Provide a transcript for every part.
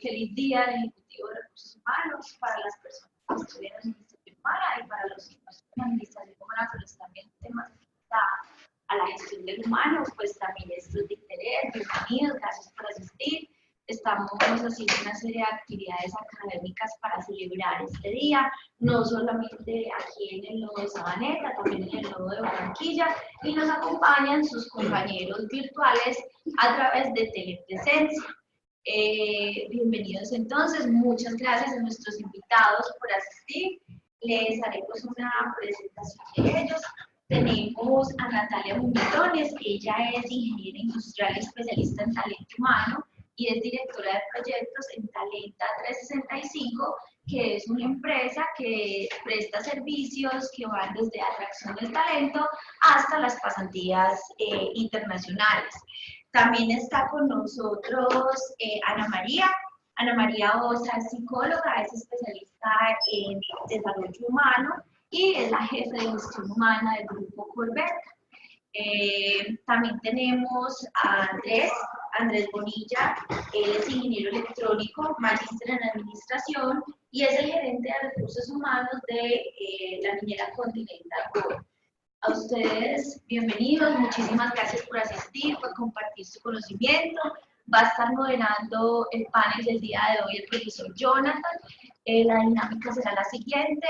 feliz día del Ejecutivo de Recursos Humanos para las personas que estudian Administración Humana y para los que no estudian Administración Humana, pero también temas a la gestión del humano, pues también es de interés. Bienvenidos, gracias por asistir. Estamos haciendo una serie de actividades académicas para celebrar este día, no solamente aquí en el Nodo de Sabaneta, también en el Nodo de Barranquilla, y nos acompañan sus compañeros virtuales a través de telepresencia. Bienvenidos entonces, muchas gracias a nuestros invitados por asistir. Les haremos una presentación de ellos. Tenemos a Natalia Muñetones, ella es ingeniera industrial especialista en talento humano y es directora de proyectos en Talenta 365, que es una empresa que presta servicios que van desde atracción del talento hasta las pasantías internacionales. También está con nosotros Ana María. Ana María Osa es psicóloga, es especialista en desarrollo humano y es la jefe de gestión humana del grupo Corberta. También tenemos a Andrés Bonilla, él es ingeniero electrónico, magíster en administración y es el gerente de recursos humanos de la minera Continental Gold. A ustedes, bienvenidos, muchísimas gracias por asistir, por compartir su conocimiento. Va a estar moderando el panel del día de hoy el profesor Jonathan. La dinámica será la siguiente.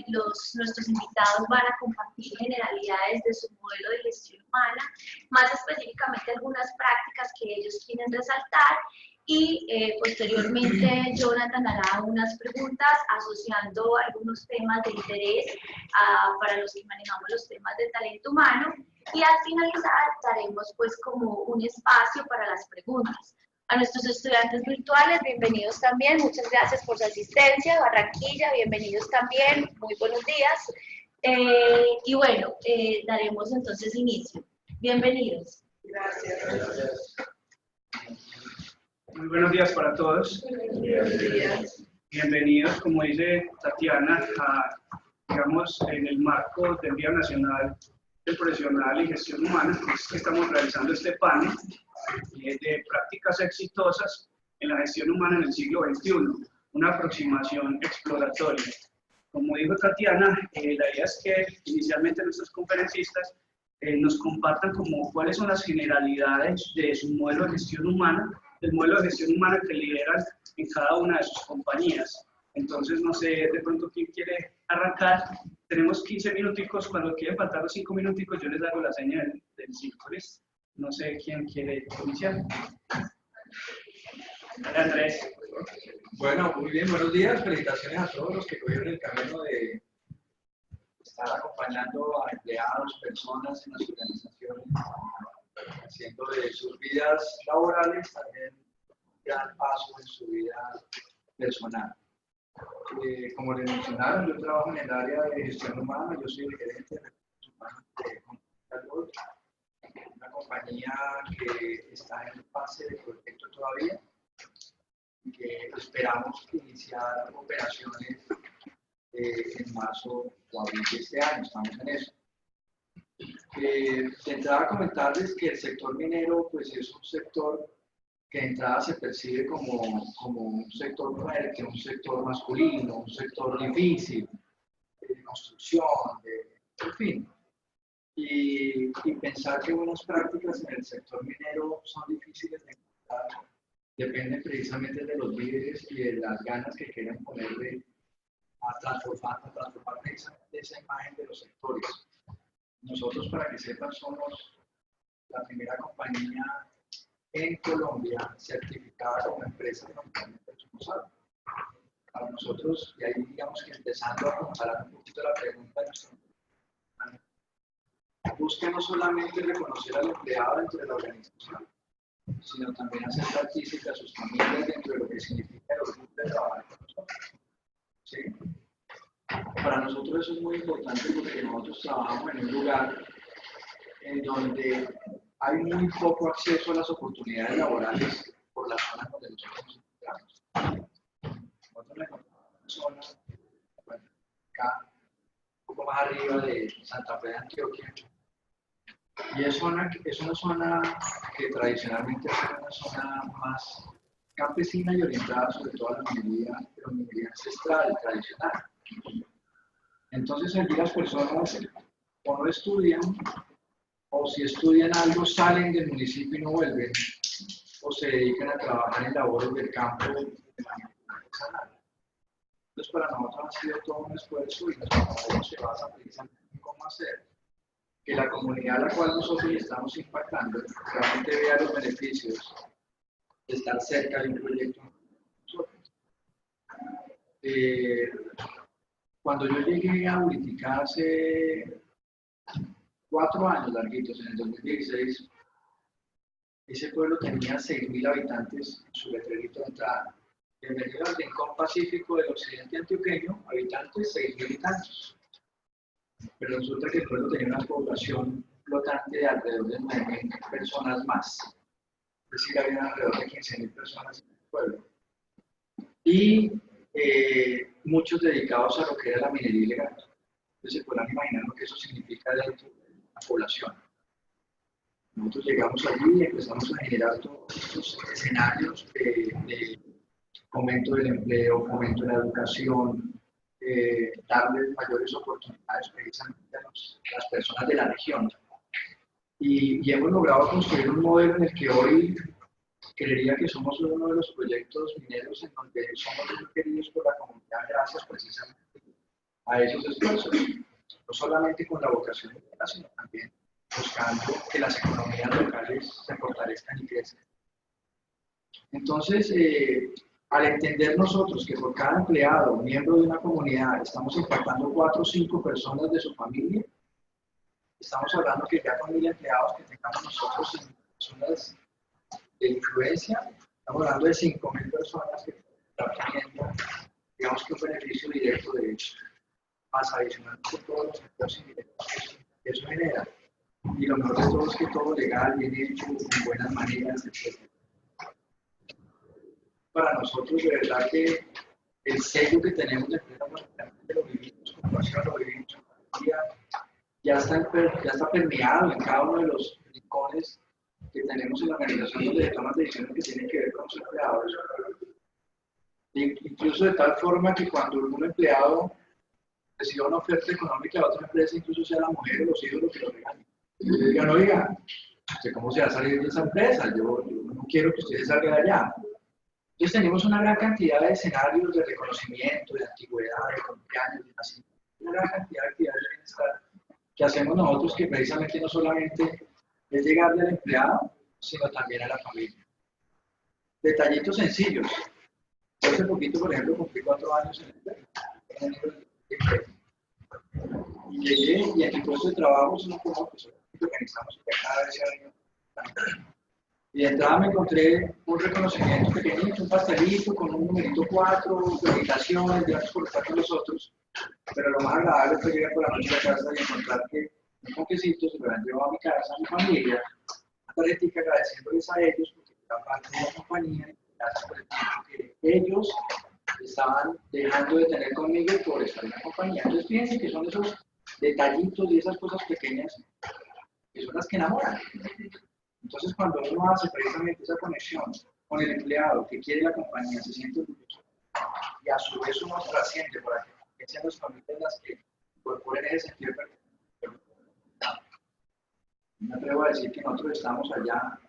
Nuestros invitados van a compartir generalidades de su modelo de gestión humana, más específicamente algunas prácticas que ellos quieren resaltar. Y posteriormente Jonathan hará unas preguntas asociando algunos temas de interés para los que manejamos los temas de talento humano. Y al finalizar daremos pues como un espacio para las preguntas. A nuestros estudiantes virtuales, bienvenidos también, muchas gracias por su asistencia. Barranquilla, bienvenidos también, muy buenos días. Y bueno, daremos entonces inicio. Bienvenidos. Gracias. Muy buenos días para todos. Buenos días. Bienvenidos, como dice Tatiana, digamos, en el marco del Día Nacional del Profesional y Gestión Humana, que estamos realizando este panel de prácticas exitosas en la gestión humana en el siglo XXI, una aproximación exploratoria. Como dijo Tatiana, la idea es que inicialmente nuestros conferencistas nos compartan como cuáles son las generalidades de su modelo de gestión humana, el modelo de gestión humana que lideran en cada una de sus compañías. Entonces, no sé, de pronto, ¿quién quiere arrancar? Tenemos 15 minuticos, cuando quieren faltar los 5 minuticos, yo les hago la señal del círculo. No sé quién quiere iniciar. Andrés. Bueno, muy bien, buenos días. Felicitaciones a todos los que cogieron el camino de estar acompañando a empleados, personas en las organizaciones, haciendo de sus vidas laborales también un gran paso en su vida personal. Como les mencionaron, yo trabajo en el área de gestión humana, yo soy el gerente de recursos humanos de Continental Gold, una compañía que está en fase de proyecto todavía y que esperamos iniciar operaciones en marzo o abril de este año, estamos en eso. De entrada comentarles que el sector minero pues es un sector que de entrada se percibe como un sector fuerte, un sector masculino, un sector difícil, de construcción, en fin. Y pensar que unas prácticas en el sector minero son difíciles de encontrar depende precisamente de los líderes y de las ganas que quieren ponerle a transformar precisamente esa imagen de los sectores. Nosotros, para que sepan, somos la primera compañía en Colombia certificada como empresa económicamente responsable. Para nosotros, y ahí digamos que empezando a comparar un poquito la pregunta de nuestro busca no solamente reconocer al empleado dentro de la organización, sino también hacer partícipe a sus familias dentro de lo que significa el orgullo de trabajar con nosotros. ¿Sí? Para nosotros eso es muy importante porque nosotros trabajamos en un lugar en donde hay muy poco acceso a las oportunidades laborales por las zonas donde nosotros nos encontramos. Nosotros nos encontramos en una zona, bueno, acá, un poco más arriba de Santa Fe de Antioquia, y es una zona que tradicionalmente es una zona más campesina y orientada sobre todo a la minería, pero minería ancestral, tradicional. Entonces allí las personas o no estudian, o si estudian algo salen del municipio y no vuelven, o se dedican a trabajar en labores del campo de manera artesanal. Entonces para nosotros ha sido todo un esfuerzo y nuestro trabajo se basa precisamente en cómo hacer que la comunidad a la cual nosotros estamos impactando realmente vea los beneficios de estar cerca de un proyecto. Cuando yo llegué a Buritica hace 4 años larguitos, en el 2016, ese pueblo tenía 6.000 habitantes en su letrerito de entrada. Bienvenido al rincón pacífico del occidente antioqueño, habitantes 6.000 y tantos. Pero resulta que el pueblo tenía una población flotante de alrededor de 9.000 personas más. Es decir, había alrededor de 15.000 personas en el pueblo. Y muchos dedicados a lo que era la minería ilegal. Entonces se podrán imaginar lo que eso significa dentro de la población. Nosotros llegamos allí y empezamos a generar todos estos escenarios de fomento del empleo, fomento de la educación, darles mayores oportunidades precisamente a las personas de la región. Y hemos logrado construir un modelo en el que hoy creería que somos uno de los proyectos mineros en donde somos muy queridos por la comunidad gracias precisamente a esos esfuerzos. No solamente con la vocación minera, sino también buscando que las economías locales se fortalezcan y crezcan. Entonces, al entender nosotros que por cada empleado, miembro de una comunidad, estamos impactando 4 o 5 personas de su familia, estamos hablando que ya con 1.000 empleados que tengamos nosotros en personas de influencia, estamos hablando de 5.000 personas que están teniendo, digamos que un beneficio directo de hecho, más adicional de todos los empleos indirectos que eso genera. Y lo mejor de todo es que todo legal, bien hecho, con buenas maneras, etc. Para nosotros, de verdad que el sello que tenemos de empresa, lo vivimos con pasión, lo vivimos con día, ya está permeado en cada uno de los rincones que tenemos en la organización donde se toman decisiones que tienen que ver con los empleados. Incluso de tal forma que cuando un empleado reciba una oferta económica de otra empresa, incluso sea la mujer o los hijos los que lo regalan. Y le digan, oiga, ¿cómo se va a salir de esa empresa? Yo no quiero que ustedes salgan de allá. Entonces tenemos una gran cantidad de escenarios de reconocimiento, de antigüedad, de cumpleaños, de nacimiento, una gran cantidad de actividades de bienestar que hacemos nosotros que precisamente no solamente es llegarle al empleado, sino también a la familia. Detallitos sencillos. Hace poquito, por ejemplo, cumplí 4 años en el y llegué y en mi puesto de trabajo es como pues, organizamos cada vez y de entrada me encontré un reconocimiento pequeñito, un pastelito con un numerito 4, felicitaciones, gracias por estar con nosotros. Pero lo más agradable fue llegar por la noche a casa y encontrar que un ponquecito se lo han llevado a mi casa, a mi familia, una tarjetita agradeciéndoles a ellos porque era parte de la compañía y gracias por el tiempo que ellos estaban dejando de tener conmigo por estar en la compañía. Entonces fíjense que son esos detallitos y esas cosas pequeñas que son las que enamoran. Entonces cuando uno hace precisamente esa conexión con el empleado que quiere la compañía, se siente orgulloso y a su vez uno trasciende para que sean las familias las que incorporen ese sentido de pertenencia. Me atrevo a decir que nosotros estamos allá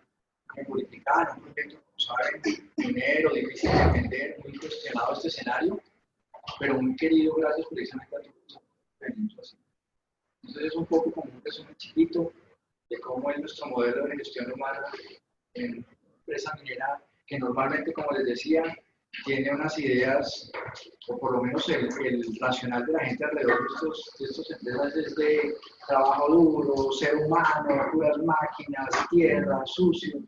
en Buritica, en un proyecto, como saben, minero, difícil de entender, muy cuestionado este escenario, pero muy querido gracias precisamente a todos que venimos así. Entonces es un poco como un resumen chiquito de cómo es nuestro modelo de gestión humana en empresa minera, que normalmente, como les decía, tiene unas ideas, o por lo menos el racional de la gente alrededor de estas empresas es de trabajo duro, ser humano, puras máquinas, tierra, sucio.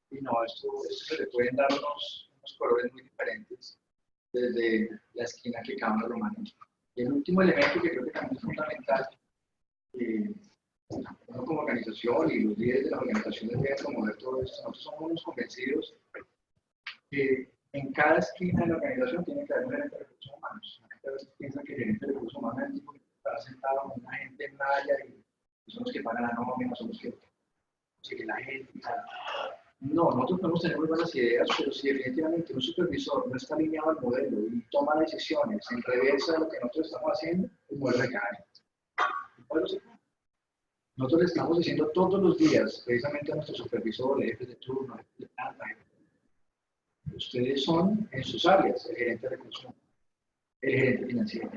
Y no, esto se le pueden dar unos colores muy diferentes desde la esquina que cada uno lo maneja. Y el último elemento que creo que también es fundamental, uno como organización y los líderes de las organizaciones deben promover todo esto. Nosotros somos unos convencidos que en cada esquina de la organización tiene que haber un gerente de recursos humanos. La gente a veces piensa que el gerente de recursos humanos es el tipo que está sentado con una gente en malla y son los que pagan la nómina, son los que consiguen la gente y tal. No, nosotros podemos tener muy buenas ideas, pero si definitivamente un supervisor no está alineado al modelo y toma decisiones en reversa de lo que nosotros estamos haciendo, el modelo se cae. El modelo se cae. Nosotros le estamos diciendo todos los días, precisamente a nuestros supervisores, jefes de turno, jefes de planta, ustedes son en sus áreas, el gerente de recursos humanos, el gerente financiero,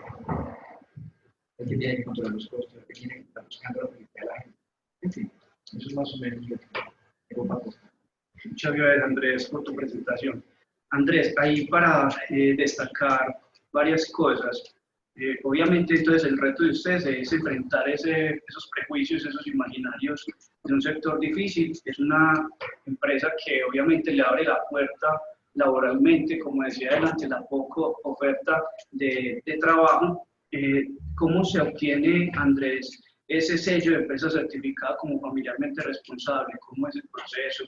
el que tiene que controlar los costos, el que tiene que estar buscando la felicidad de la gente. En fin, eso es más o menos lo que tengo para contar. Muchas gracias, Andrés, por tu presentación. Andrés, ahí para destacar varias cosas. Obviamente, entonces, el reto de ustedes es enfrentar esos prejuicios, esos imaginarios de un sector difícil. Es una empresa que obviamente le abre la puerta laboralmente, como decía adelante, la poca oferta de trabajo. ¿Cómo se obtiene, Andrés, ese sello de empresa certificada como familiarmente responsable? ¿Cómo es el proceso?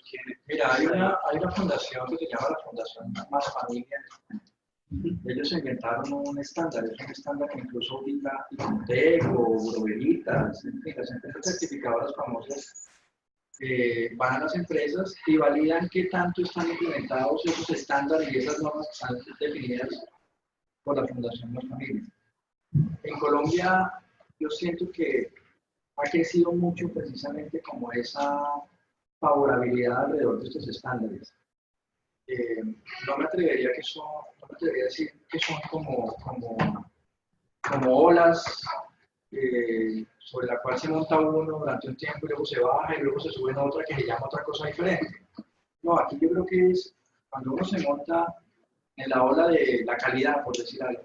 Mira, hay una fundación que se llama la Fundación Más Familia. Ellos inventaron un estándar, es un estándar que incluso ubica Icotec o Buroveritas, en fin, las empresas certificadoras famosas van a las empresas y validan qué tanto están implementados esos estándares y esas normas que están definidas por la Fundación Más Familia. En Colombia, yo siento que ha crecido mucho precisamente como esa favorabilidad alrededor de estos estándares. No me atrevería a decir que son como olas sobre la cual se monta uno durante un tiempo y luego se baja y luego se sube en otra que se llama otra cosa diferente. No, aquí yo creo que es cuando uno se monta en la ola de la calidad, por decir algo.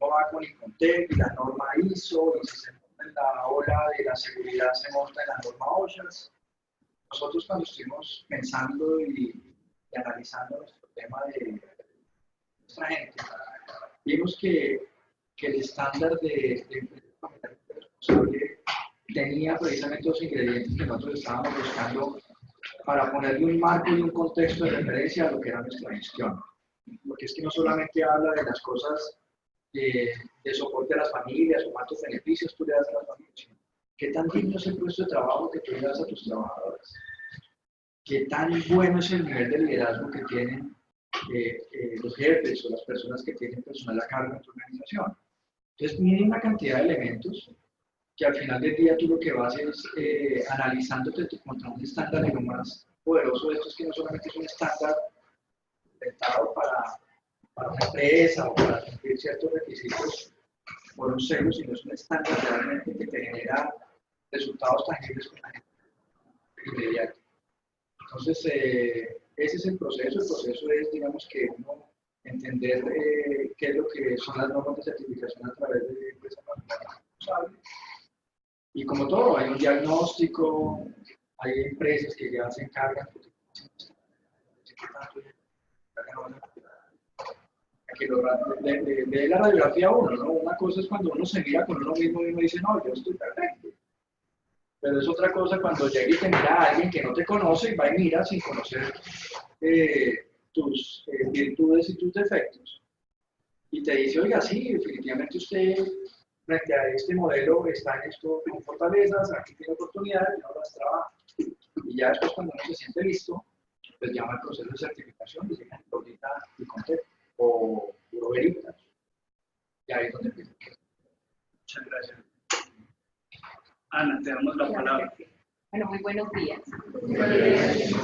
Uno va con Icotec y la norma ISO, y si se monta en la ola de la seguridad se monta en la norma OSHA. Nosotros cuando estuvimos pensando y analizando nuestro tema de nuestra gente, vimos que el estándar de empresa familiarmente responsable tenía precisamente los ingredientes que nosotros estábamos buscando para ponerle un marco y un contexto de referencia a lo que era nuestra gestión. Porque es que no solamente habla de las cosas de soporte a las familias o cuántos beneficios tú le das a las familias, sino qué tan digno es el puesto de trabajo que tú le das a tus trabajadores, qué tan bueno es el nivel de liderazgo que tienen los jefes o las personas que tienen personal a cargo en tu organización. Entonces, mide una cantidad de elementos que al final del día tú lo que vas es analizándote contra un estándar, y lo más poderoso de esto es que no solamente es un estándar inventado para una empresa o para cumplir ciertos requisitos por un sello, sino es un estándar realmente que te genera resultados tangibles con la gente inmediato. Entonces, ese es el proceso. El proceso es, digamos, que uno entender qué es lo que son las normas de certificación a través de empresas responsables. Y como todo, hay un diagnóstico, hay empresas que ya se encargan de la radiografía a uno, ¿no? Una cosa es cuando uno se mira con uno mismo y uno dice, no, yo estoy perfecto. Pero es otra cosa cuando llega y te mira a alguien que no te conoce y va y mira sin conocer tus virtudes y tus defectos. Y te dice, oiga, sí, definitivamente usted frente a este modelo está en esto con fortalezas, aquí tiene oportunidades, no las trabaja. Y ya después cuando uno se siente listo, pues llama el proceso de certificación, dice, ahorita Icotec o Buroveritas. Y ahí es donde empieza. Muchas gracias. Ana, te damos la palabra. Bueno, muy buenos días.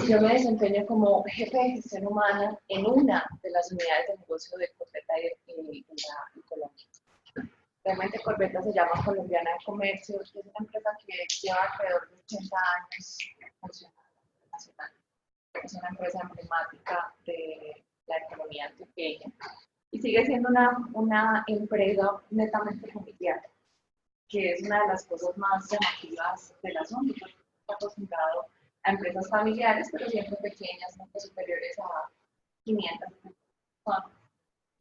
Yo me desempeño como jefe de gestión humana en una de las unidades de negocio de Corbeta en Colombia. Realmente Corbeta se llama Colombiana de Comercio, es una empresa que lleva alrededor de 80 años funcionando nacional. Es una empresa emblemática de la economía antioqueña y sigue siendo una empresa netamente familiar, que es una de las cosas más llamativas del asunto. Estoy acostumbrado a empresas familiares, pero siempre pequeñas, nunca superiores a 500 personas.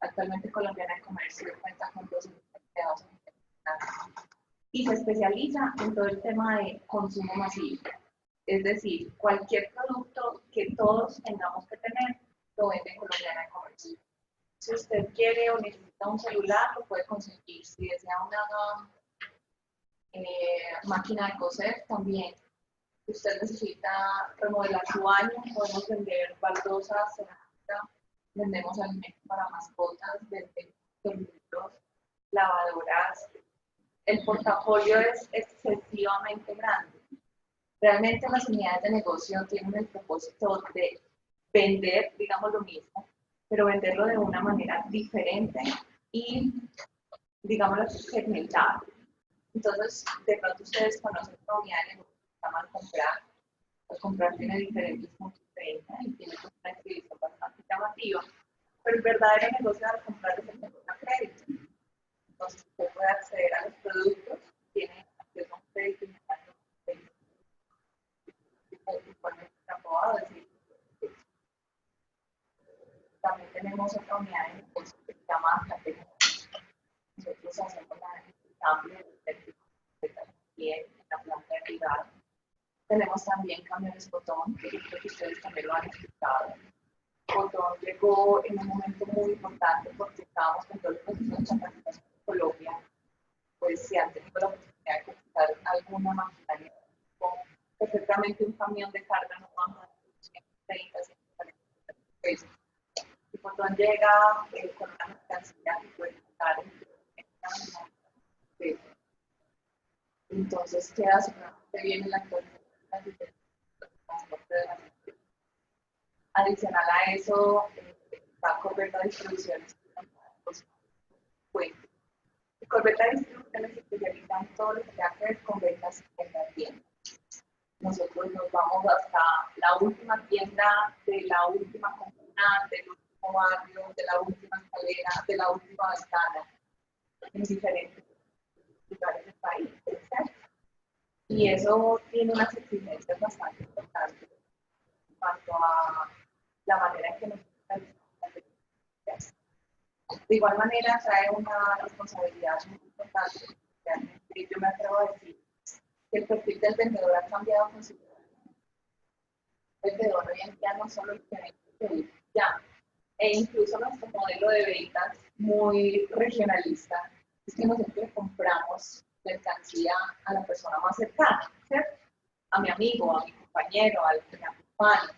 Actualmente Colombiana de Comercio cuenta con 12 empleados y se especializa en todo el tema de consumo masivo. Es decir, cualquier producto que todos tengamos que tener, lo vende Colombiana de Comercio. Si usted quiere o necesita un celular, lo puede conseguir. Si desea una máquina de coser, también. usted necesita remodelar su baño, podemos vender baldosas, cerámica, vendemos alimentos para mascotas, vendemos tornillos, lavadoras. El portafolio es excesivamente grande. Realmente las unidades de negocio tienen el propósito de vender, digamos lo mismo, pero venderlo de una manera diferente y, digámoslo, segmentada. Entonces, de pronto ustedes conocen una unidad de negocio que se llama Comprar. Comprar tiene diferentes puntos de venta y tiene una exhibición bastante llamativa, pero el verdadero negocio de Comprar es el negocio a crédito. Entonces, usted puede acceder a los productos, tiene acceso a un crédito inmediato, igualmente está aprobado, es decir, también tenemos otra unidad de negocio que se llama Categoría. Nosotros hacemos el cambio de también en la planta de cuidado. Tenemos también camiones Botón, que yo creo que ustedes también lo han escuchado. Botón llegó en un momento muy importante porque estábamos con todo el proceso de capacitación en Colombia. Pues si han tenido la oportunidad de comprar alguna maquinaria, perfectamente un camión de carga no baja de 130, 140 pesos. Y Botón llega con una mercancía que puede estar en pesos. Entonces queda supremamente bien en la actualidad. Adicional a eso, está Corbeta Distribuciones. Y Corbeta Distribuciones se especializa en todo lo que tenga que ver con ventas en la tienda. Nosotros nos vamos hasta la última tienda, de la última comuna, del último barrio, de la última escalera, de la última ventana, en diferentes lugares del país, ¿cierto? Y eso tiene unas exigencias bastante importantes en cuanto a la manera en que nos realizamos las actividades. De igual manera, trae una responsabilidad muy importante. Realmente yo me atrevo a decir que el perfil del vendedor ha cambiado considerablemente. El vendedor hoy en día no solo el que vende ya, e incluso nuestro modelo de ventas muy regionalista es que nosotros compramos mercancía a la persona más cercana, ¿cierto? A mi amigo, a mi compañero, al que me acompaña.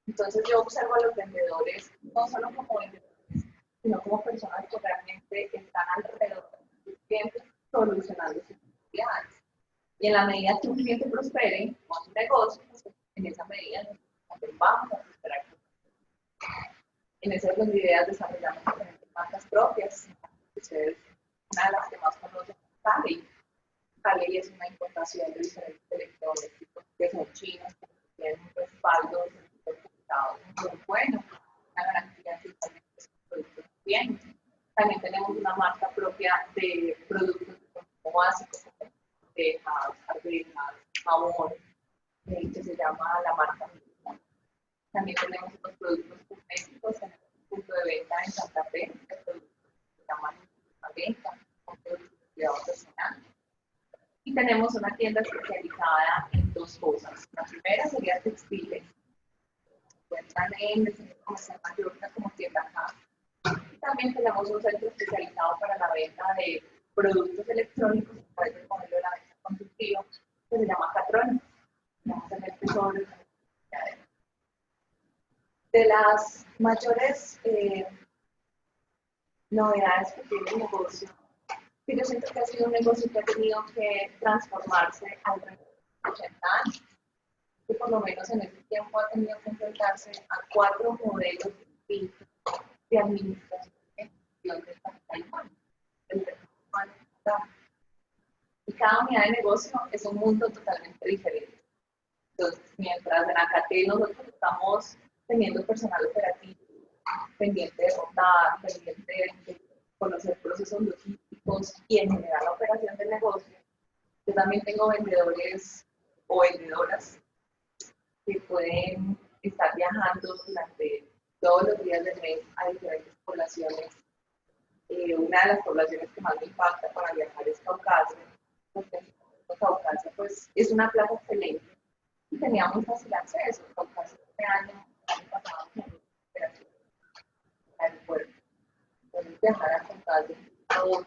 Entonces yo observo a los vendedores no solo como vendedores, sino como personas que realmente están alrededor de sus clientes solucionando sus necesidades. Y en la medida que un cliente prospere con su negocio, pues en esa medida nosotros vamos a prosperar. En esas dos ideas desarrollamos diferentes marcas propias. Ustedes, una de las que más conocen es Cali. Cali es una importación de diferentes electrodomésticos que son chinos, que tienen un respaldo certificado muy bueno, una garantía de que los productos bien. También tenemos una marca propia de productos de consumo básico, como lentejas, arvejas, jabón, que se llama la marca Misma. También tenemos unos productos cosméticos en el punto de venta en Santa Fe, que se llaman la venta, con productos de cuidado personal. Y tenemos una tienda especializada en dos cosas. La primera sería textiles. Encuentran en el centro comercial Mallorca como tienda acá. Y también tenemos un centro especializado para la venta de productos electrónicos, a través del modelo de la venta consultiva, que se llama Catrón. Vamos a ver sobre de las mayores novedades que tiene el negocio, que yo siento que ha sido un negocio que ha tenido que transformarse alrededor de 80 años, que por lo menos en este tiempo ha tenido que enfrentarse a 4 modelos distintos de administración y gestión del capital humano, del recurso humano. Y cada unidad de negocio es un mundo totalmente diferente. Entonces, mientras en Acatel nosotros estamos teniendo personal operativo, pendiente de rondar, pendiente de conocer procesos logísticos y en general la operación del negocio, yo también tengo vendedores o vendedoras que pueden estar viajando durante todos los días del mes a diferentes poblaciones. Una de las poblaciones que más me impacta para viajar es Caucasia, porque Caucasia pues, es una plaza excelente y tenía muy fácil acceso. Caucasia este año pasado en operación al aeropuerto. Podemos viajar a Caucasia a 8.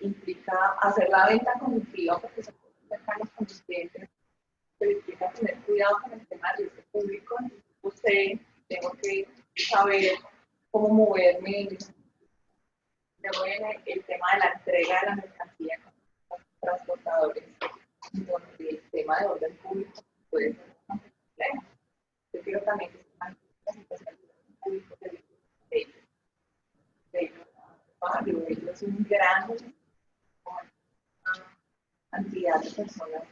implica hacer la venta consultiva porque se pueden cercanos con los clientes, pero implica tener cuidado con el tema del riesgo público. Usted, tengo que saber cómo moverme. Luego viene el tema de la entrega de la mercancía con los transportadores, donde el tema de orden público puede ser un problema. Yo quiero también que se mantenga la situación del orden público de ellos. Ellos es un gran cantidad de personas.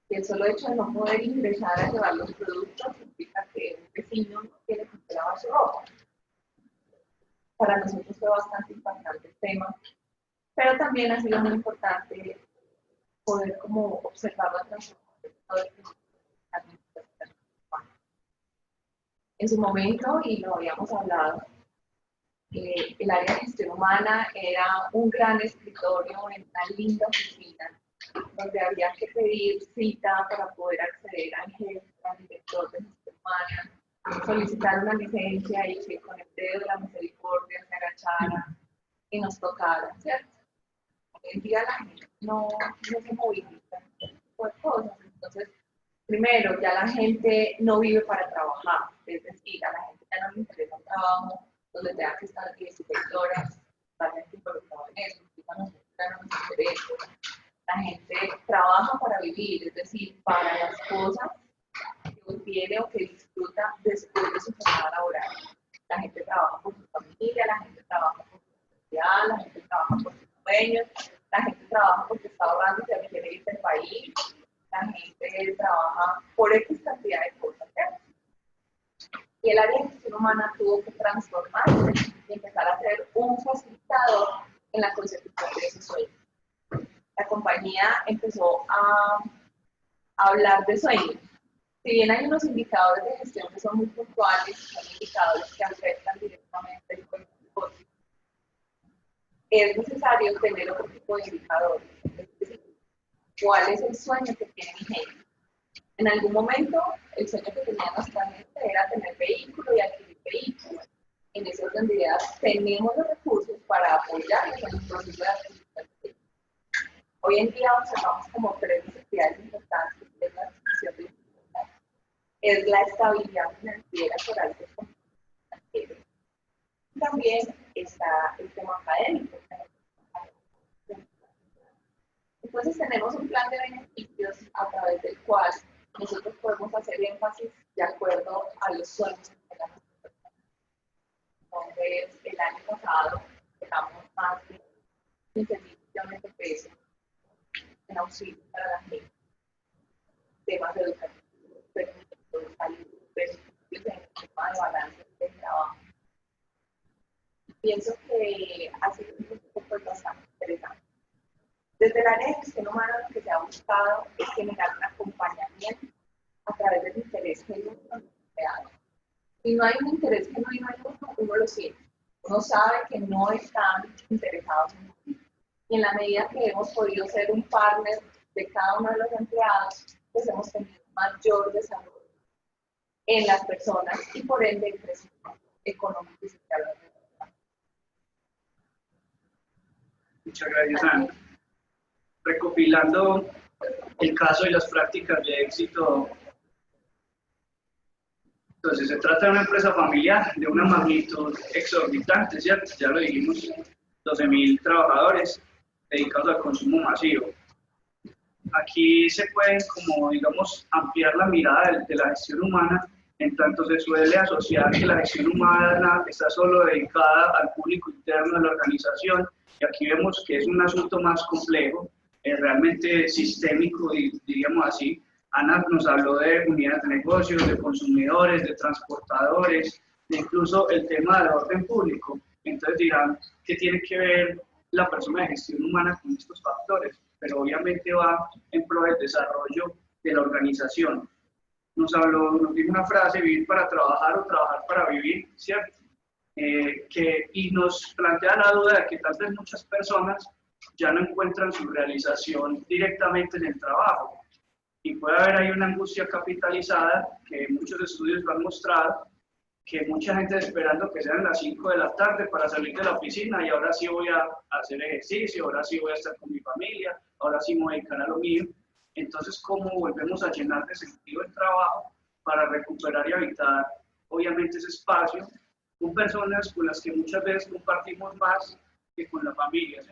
Y el solo hecho de no poder ingresar a llevar los productos implica que un vecino no tiene que lavar su ropa. Para nosotros fue bastante impactante el tema, pero también ha sido muy importante poder como observar la transformación de la administración. En su momento, y lo habíamos hablado, el área de gestión humana era un gran escritorio en una linda oficina, donde había que pedir cita para poder acceder al jefe, al director de gestión humana, solicitar una licencia y que con el dedo de la misericordia se agachara y nos tocara, ¿cierto? Hoy en día la gente no se moviliza por cosas. Entonces, primero, ya la gente no vive para trabajar, es decir, a la gente ya no le interesa un trabajo donde tenga que estar 16 horas totalmente involucrado en eso, a nosotros ya no nos interesa. La gente trabaja para vivir, es decir, para las cosas que tiene o que disfruta después de su jornada laboral. La gente trabaja por su familia, la gente trabaja por su sociedad, la gente trabaja por sus sueños, la gente trabaja porque está ahorrando y ya quiere irse del país, la gente trabaja por X cantidad de cosas, ¿cierto? Y el área de gestión humana tuvo que transformarse y empezar a ser un facilitador en la consecución de ese sueño. La compañía empezó a hablar de sueños. Si bien hay unos indicadores de gestión que son muy puntuales, son indicadores que afectan directamente el negocio, es necesario tener otro tipo de indicadores. Es decir, ¿cuál es el sueño que tiene mi gente? En algún momento, el sueño que tenía nuestra gente era tener vehículo y adquirir vehículo. En ese orden de ideas, tenemos los recursos para apoyarles en el proceso de adquisición. Hoy en día observamos como tres necesidades importantes, que es la adquisición de bicicletas, es la estabilidad financiera por altos financieros. También está el tema académico. Entonces tenemos un plan de beneficios a través del cual nosotros podemos hacer énfasis de acuerdo a los sueños de la gente. Entonces, el año pasado dejamos más de 15 millones de pesos en auxilio para la gente. Temas educativos, beneficios de salud, beneficios en el tema de balance del trabajo. Pienso que ha sido un poco bastante interesante. Desde el área de gestión humana lo que se ha buscado es generar un acompañamiento a través del interés genuino de los empleados. Si no hay un interés genuino en uno lo siente. Uno sabe que no están interesados en uno. Y en la medida que hemos podido ser un partner de cada uno de los empleados, pues hemos tenido mayor desarrollo en las personas y por ende el crecimiento económico y social. Muchas gracias, Ana. Recopilando el caso y las prácticas de éxito, entonces se trata de una empresa familiar de una magnitud exorbitante, ¿cierto? Ya lo dijimos, 12.000 trabajadores dedicados al consumo masivo. Aquí se pueden, como digamos, ampliar la mirada de la gestión humana, en tanto se suele asociar que la gestión humana está solo dedicada al público interno de la organización, y aquí vemos que es un asunto más complejo, realmente sistémico, diríamos así. Ana nos habló de unidades de negocios, de consumidores, de transportadores, de incluso el tema del orden público. Entonces dirán, ¿qué tiene que ver la persona de gestión humana con estos factores? Pero obviamente va en pro del desarrollo de la organización. Nos dijo una frase, vivir para trabajar o trabajar para vivir, ¿cierto? Y nos plantea la duda de que tal vez muchas personas ya no encuentran su realización directamente en el trabajo. Y puede haber ahí una angustia capitalizada, que muchos estudios lo han mostrado, que mucha gente esperando que sean las 5 de la tarde para salir de la oficina y ahora sí voy a hacer ejercicio, ahora sí voy a estar con mi familia, ahora sí me voy a dedicar a lo mío. Entonces, ¿cómo volvemos a llenar de sentido el trabajo para recuperar y habitar, obviamente, ese espacio con personas con las que muchas veces compartimos más que con la familia?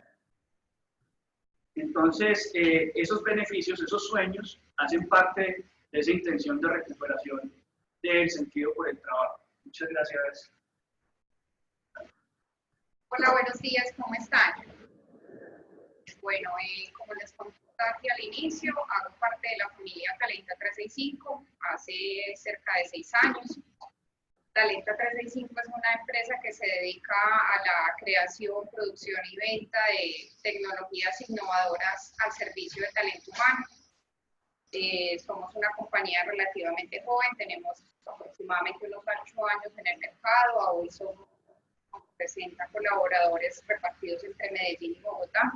Entonces, esos beneficios, esos sueños, hacen parte de esa intención de recuperación del sentido por el trabajo. Muchas gracias. Hola, buenos días, ¿cómo están? Bueno, como les contaba aquí al inicio, hago parte de la familia Talenta 365 hace cerca de 6 años. Talenta 365 es una empresa que se dedica a la creación, producción y venta de tecnologías innovadoras al servicio del talento humano. Somos una compañía relativamente joven, tenemos aproximadamente unos 8 años en el mercado, hoy somos 60 colaboradores repartidos entre Medellín y Bogotá.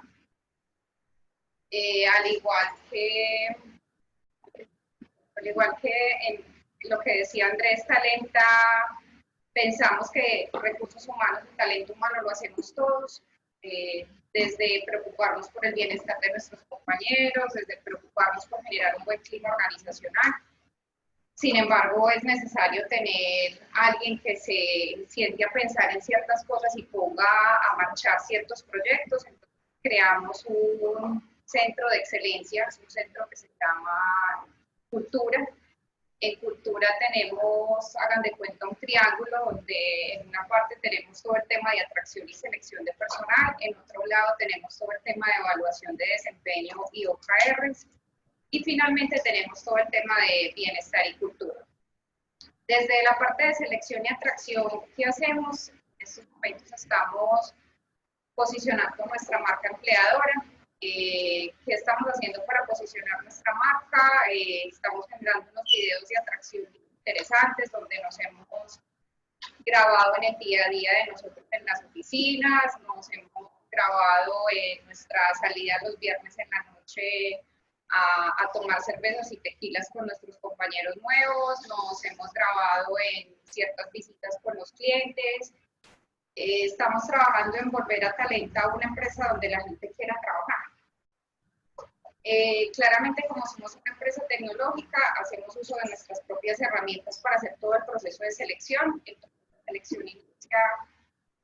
Al igual que en lo que decía Andrés, Talenta, pensamos que recursos humanos y talento humano lo hacemos todos, desde preocuparnos por el bienestar de nuestros compañeros, desde preocuparnos por generar un buen clima organizacional. Sin embargo, es necesario tener alguien que se siente a pensar en ciertas cosas y ponga a marchar ciertos proyectos. Entonces, creamos un centro de excelencia, es un centro que se llama Cultura. En Cultura tenemos, hagan de cuenta, un triángulo donde en una parte tenemos todo el tema de atracción y selección de personal, en otro lado tenemos todo el tema de evaluación de desempeño y OKRs, y finalmente tenemos todo el tema de bienestar y cultura. Desde la parte de selección y atracción, ¿qué hacemos? En estos momentos estamos posicionando nuestra marca empleadora. ¿Qué estamos haciendo para posicionar nuestra marca? Estamos generando unos videos de atracción interesantes donde nos hemos grabado en el día a día de nosotros en las oficinas, nos hemos grabado en nuestra salida los viernes en la noche a tomar cervezas y tequilas con nuestros compañeros nuevos, nos hemos grabado en ciertas visitas con los clientes. Estamos trabajando en volver a Talenta una empresa donde la gente quiera trabajar. Claramente, como somos una empresa tecnológica, hacemos uso de nuestras propias herramientas para hacer todo el proceso de selección. Entonces, la selección inicia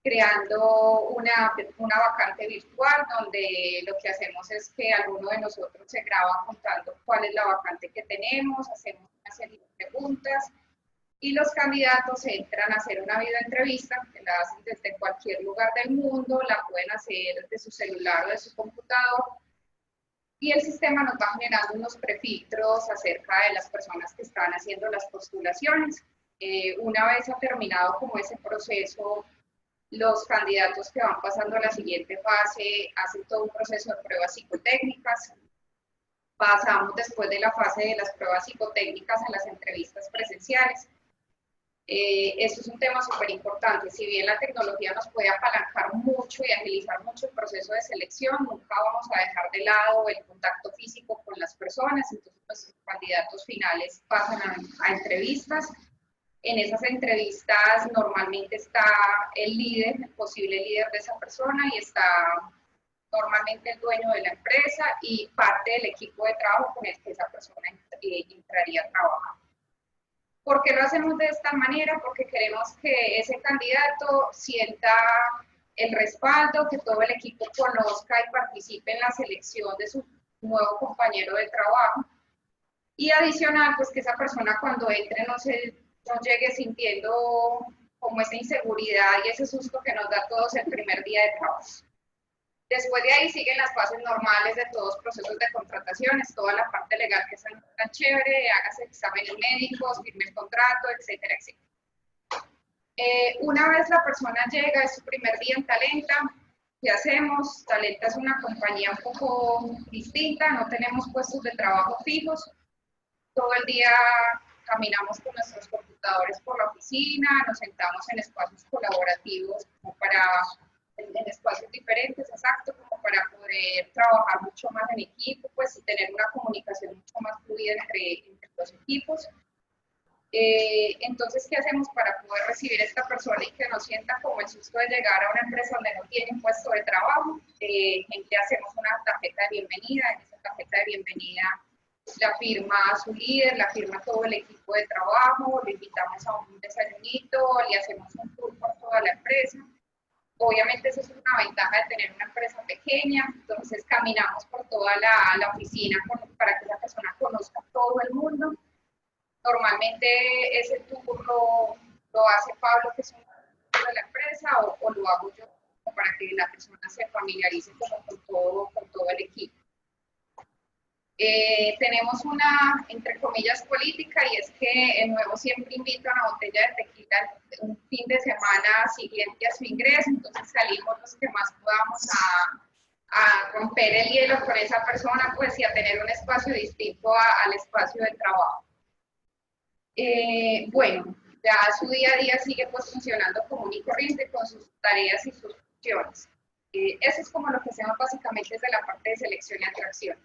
creando una vacante virtual donde lo que hacemos es que alguno de nosotros se graba contando cuál es la vacante que tenemos, hacemos una serie de preguntas y los candidatos entran a hacer una videoentrevista que la hacen desde cualquier lugar del mundo, la pueden hacer desde su celular o de su computador y el sistema nos va generando unos prefiltros acerca de las personas que están haciendo las postulaciones. Una vez ha terminado como ese proceso, los candidatos que van pasando a la siguiente fase hacen todo un proceso de pruebas psicotécnicas. Pasamos después de la fase de las pruebas psicotécnicas a las entrevistas presenciales. Esto es un tema súper importante. Si bien la tecnología nos puede apalancar mucho y agilizar mucho el proceso de selección, nunca vamos a dejar de lado el contacto físico con las personas. Entonces, los candidatos finales pasan a entrevistas. En esas entrevistas normalmente está el líder, el posible líder de esa persona, y está normalmente el dueño de la empresa y parte del equipo de trabajo con el que esa persona entraría a trabajar. ¿Por qué lo hacemos de esta manera? Porque queremos que ese candidato sienta el respaldo, que todo el equipo conozca y participe en la selección de su nuevo compañero de trabajo. Y adicional, pues que esa persona cuando entre no llegue sintiendo como esa inseguridad y ese susto que nos da a todos el primer día de trabajo. Después de ahí siguen las fases normales de todos los procesos de contrataciones, toda la parte legal que es tan chévere, hágase exámenes médicos, firme el contrato, etcétera, etcétera. Una vez la persona llega, es su primer día en Talenta, ¿qué hacemos? Talenta es una compañía un poco distinta, no tenemos puestos de trabajo fijos, todo el día caminamos con nuestros computadores por la oficina, nos sentamos en espacios colaborativos como en espacios diferentes, exacto, como para poder trabajar mucho más en equipo, pues y tener una comunicación mucho más fluida entre los equipos. Entonces, ¿qué hacemos para poder recibir a esta persona y que no sienta como el susto de llegar a una empresa donde no tiene un puesto de trabajo? Gente, hacemos una tarjeta de bienvenida. En esa tarjeta de bienvenida la firma su líder, la firma todo el equipo de trabajo, le invitamos a un desayunito, le hacemos un tour por toda la empresa. Obviamente eso es una ventaja de tener una empresa pequeña, entonces caminamos por toda la oficina para que esa persona conozca todo el mundo. Normalmente ese tour lo hace Pablo, que es un de la empresa, o lo hago yo para que la persona se familiarice con todo el equipo. Tenemos una, entre comillas, política, y es que el nuevo siempre invita a una botella de tequila un fin de semana siguiente a su ingreso, entonces salimos los que más podamos a romper el hielo con esa persona, pues, y a tener un espacio distinto al espacio del trabajo. Bueno, ya su día a día sigue pues funcionando común y corriente con sus tareas y sus funciones. Eso es como lo que hacemos básicamente desde la parte de selección y atracción.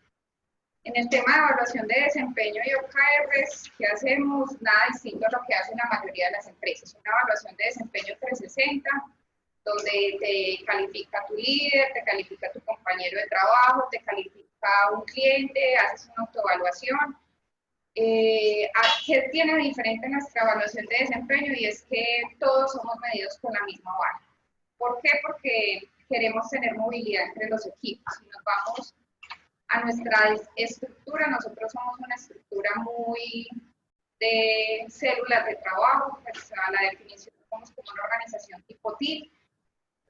En el tema de evaluación de desempeño y OKRs, ¿qué hacemos? Nada distinto a lo que hacen la mayoría de las empresas. Una evaluación de desempeño 360, donde te califica tu líder, te califica tu compañero de trabajo, te califica un cliente, haces una autoevaluación. ¿Qué tiene diferente nuestra evaluación de desempeño? Y es que todos somos medidos con la misma vara. ¿Por qué? Porque queremos tener movilidad entre los equipos. Si nos vamos a nuestra estructura, nosotros somos una estructura muy de células de trabajo, pues a la definición somos como una organización tipo TIC,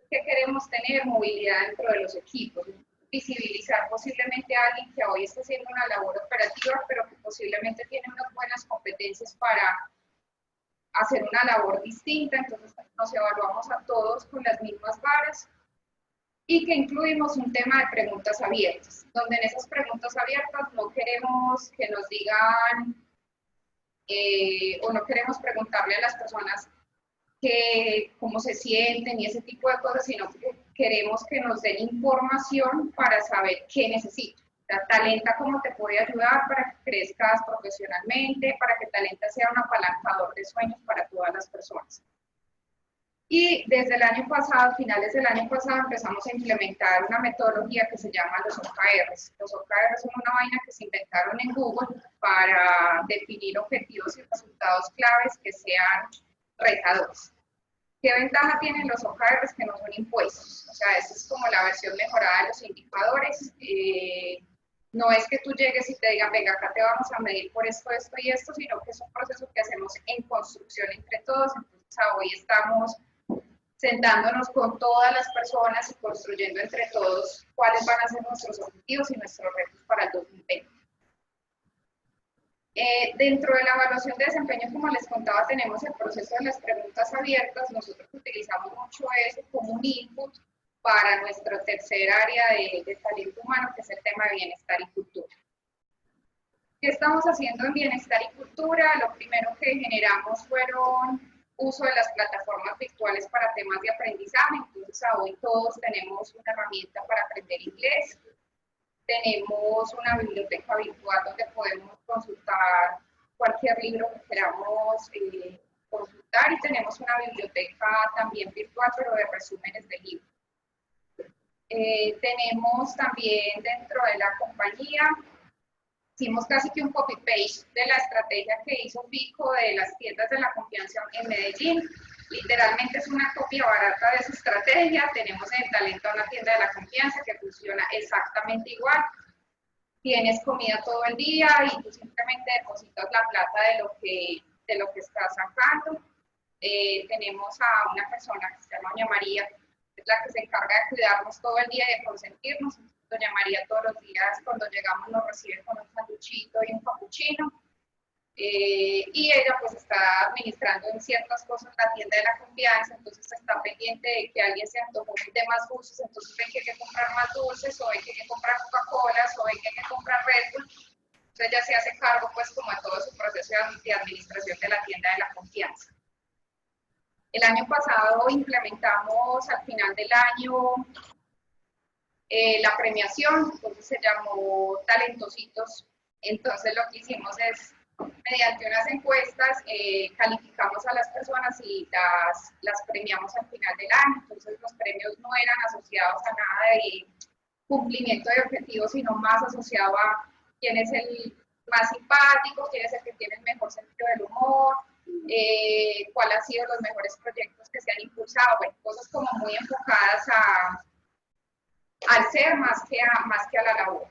que queremos tener movilidad dentro de los equipos, visibilizar posiblemente a alguien que hoy está haciendo una labor operativa, pero que posiblemente tiene unas buenas competencias para hacer una labor distinta, entonces nos evaluamos a todos con las mismas varas, y que incluimos un tema de preguntas abiertas, donde en esas preguntas abiertas no queremos que nos digan o no queremos preguntarle a las personas cómo se sienten y ese tipo de cosas, sino que queremos que nos den información para saber qué necesitan. Talenta, cómo te puede ayudar para que crezcas profesionalmente, para que Talenta sea un apalancador de sueños para todas las personas. Y desde el año pasado, finales del año pasado, empezamos a implementar una metodología que se llama los OKRs. Los OKRs son una vaina que se inventaron en Google para definir objetivos y resultados claves que sean retadores. ¿Qué ventaja tienen los OKRs? Que no son impuestos. O sea, esa es como la versión mejorada de los indicadores. No es que tú llegues y te digan, venga, acá te vamos a medir por esto, esto y esto, sino que es un proceso que hacemos en construcción entre todos. Entonces, hoy estamos sentándonos con todas las personas y construyendo entre todos cuáles van a ser nuestros objetivos y nuestros retos para el 2020. Dentro de la evaluación de desempeño, como les contaba, tenemos el proceso de las preguntas abiertas. Nosotros utilizamos mucho eso como un input para nuestra tercer área de talento humano, que es el tema de bienestar y cultura. ¿Qué estamos haciendo en bienestar y cultura? Lo primero que generamos fueron uso de las plataformas virtuales para temas de aprendizaje. Entonces, hoy todos tenemos una herramienta para aprender inglés. Tenemos una biblioteca virtual donde podemos consultar cualquier libro que queramos consultar, y tenemos una biblioteca también virtual, pero de resúmenes de libros. Tenemos también dentro de la compañía, hicimos casi que un copy-paste de la estrategia que hizo Pico de las tiendas de la confianza en Medellín. Literalmente es una copia barata de su estrategia. Tenemos en Talento una tienda de la confianza que funciona exactamente igual. Tienes comida todo el día y tú simplemente depositas la plata de lo que estás sacando. Tenemos a una persona que se llama Doña María, que es la que se encarga de cuidarnos todo el día y de consentirnos. Doña María todos los días cuando llegamos nos recibe con un sanduchito y un capuchino. Y ella pues está administrando en ciertas cosas la tienda de la confianza, entonces está pendiente de que alguien se antojó de más dulces, entonces ven que hay que comprar más dulces, o ven que hay que comprar Coca-Colas, o ven que hay que comprar Red Bull. Entonces ella se hace cargo pues como de todo su proceso de administración de la tienda de la confianza. El año pasado implementamos al final del año la premiación, entonces se llamó Talentositos. Entonces lo que hicimos es mediante unas encuestas calificamos a las personas y las premiamos al final del año. Entonces los premios no eran asociados a nada de cumplimiento de objetivos, sino más asociado a quién es el más simpático, quién es el que tiene el mejor sentido del humor, cuáles han sido los mejores proyectos que se han impulsado, bueno, cosas como muy enfocadas al ser más que a la labor.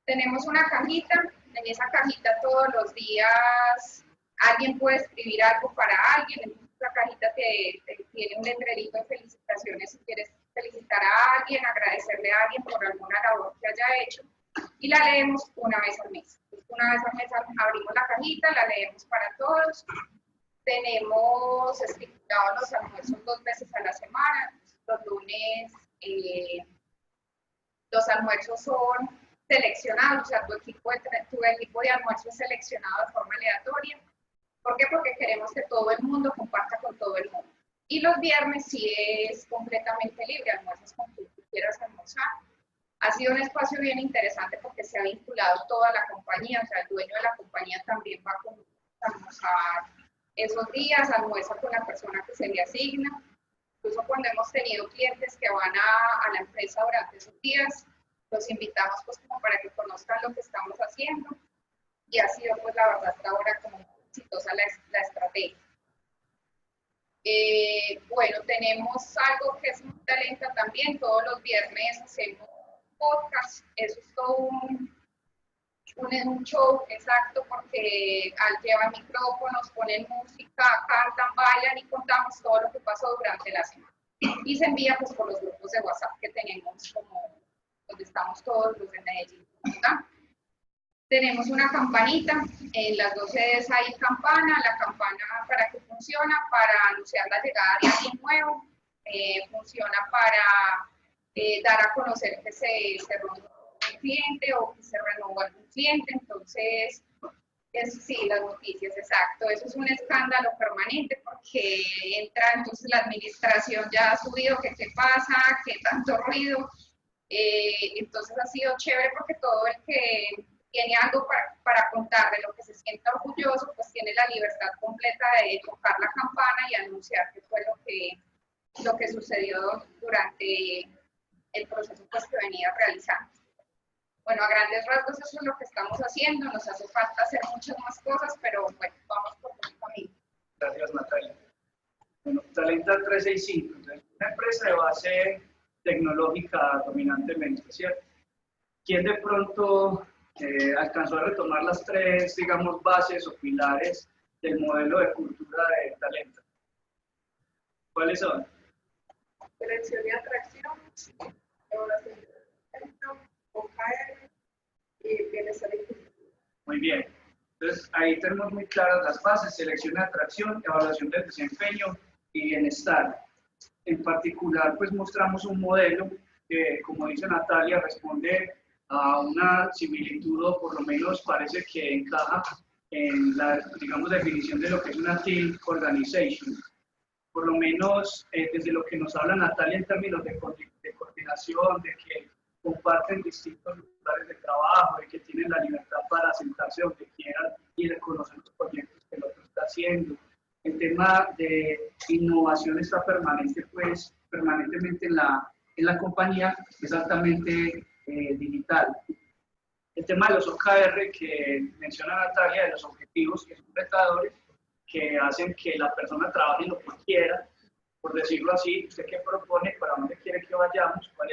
Tenemos una cajita, en esa cajita todos los días alguien puede escribir algo para alguien, en esa cajita tiene un letrerito de felicitaciones si quieres felicitar a alguien, agradecerle a alguien por alguna labor que haya hecho, y la leemos una vez al mes. Una vez al mes abrimos la cajita, la leemos para todos. Tenemos estipulados los almuerzos 2 veces a la semana. Los lunes los almuerzos son seleccionados, o sea, tu equipo de almuerzo es seleccionado de forma aleatoria. ¿Por qué? Porque queremos que todo el mundo comparta con todo el mundo. Y los viernes sí es completamente libre, almuerzas con quien tú quieras almorzar. Ha sido un espacio bien interesante porque se ha vinculado toda la compañía, o sea, el dueño de la compañía también va a almorzar esos días, almuerza con la persona que se le asigna. Incluso cuando hemos tenido clientes que van a la empresa durante esos días, los invitamos pues como para que conozcan lo que estamos haciendo, y ha sido pues la verdad hasta ahora como muy exitosa la estrategia. Bueno, tenemos algo que es muy talenta también, todos los viernes hacemos podcast, eso es todo un show exacto porque llevan micrófonos, ponen música, cantan, bailan y contamos todo lo que pasó durante la semana. Y se envía pues por los grupos de WhatsApp que tenemos como donde estamos todos los de Medellín, ¿verdad? Tenemos una campanita, en las 2 sedes hay campana, la campana para qué funciona, para anunciar la llegada de alguien nuevo, funciona para dar a conocer que se renovó un cliente o que se renovó algún cliente, entonces, sí, las noticias, exacto, eso es un escándalo permanente porque entra, entonces la administración ya ha subido, que qué pasa, qué tanto ruido, entonces ha sido chévere porque todo el que tiene algo para contar de lo que se sienta orgulloso, pues tiene la libertad completa de tocar la campana y anunciar qué fue lo que sucedió durante el proceso pues, que venía realizando. Bueno, a grandes rasgos eso es lo que estamos haciendo, nos hace falta hacer muchas más cosas, pero bueno, vamos por buen camino. Gracias, Natalia. Bueno, Talenta 365, entonces, una empresa de base tecnológica dominantemente, ¿cierto? ¿Quién de pronto alcanzó a retomar las 3, digamos, bases o pilares del modelo de cultura de Talenta? ¿Cuáles son? Selección y atracción, evaluación de talento, OKR y bienestar y cultura. Muy bien. Entonces, ahí tenemos muy claras las bases: selección y atracción, evaluación del desempeño y bienestar. En particular, pues mostramos un modelo que, como dice Natalia, responde a una similitud, o por lo menos parece que encaja en la, digamos, definición de lo que es una team organization. Por lo menos desde lo que nos habla Natalia en términos de coordinación, de que comparten distintos lugares de trabajo, de que tienen la libertad para sentarse donde quieran y reconocer los proyectos que el otro está haciendo. El tema de innovación está permanentemente en la compañía, es altamente digital. El tema de los OKR que menciona Natalia, de los objetivos que son retadores, que hacen que la persona trabaje en lo que quiera, por decirlo así. ¿Usted qué propone? ¿Para dónde quiere que vayamos? ¿Cuál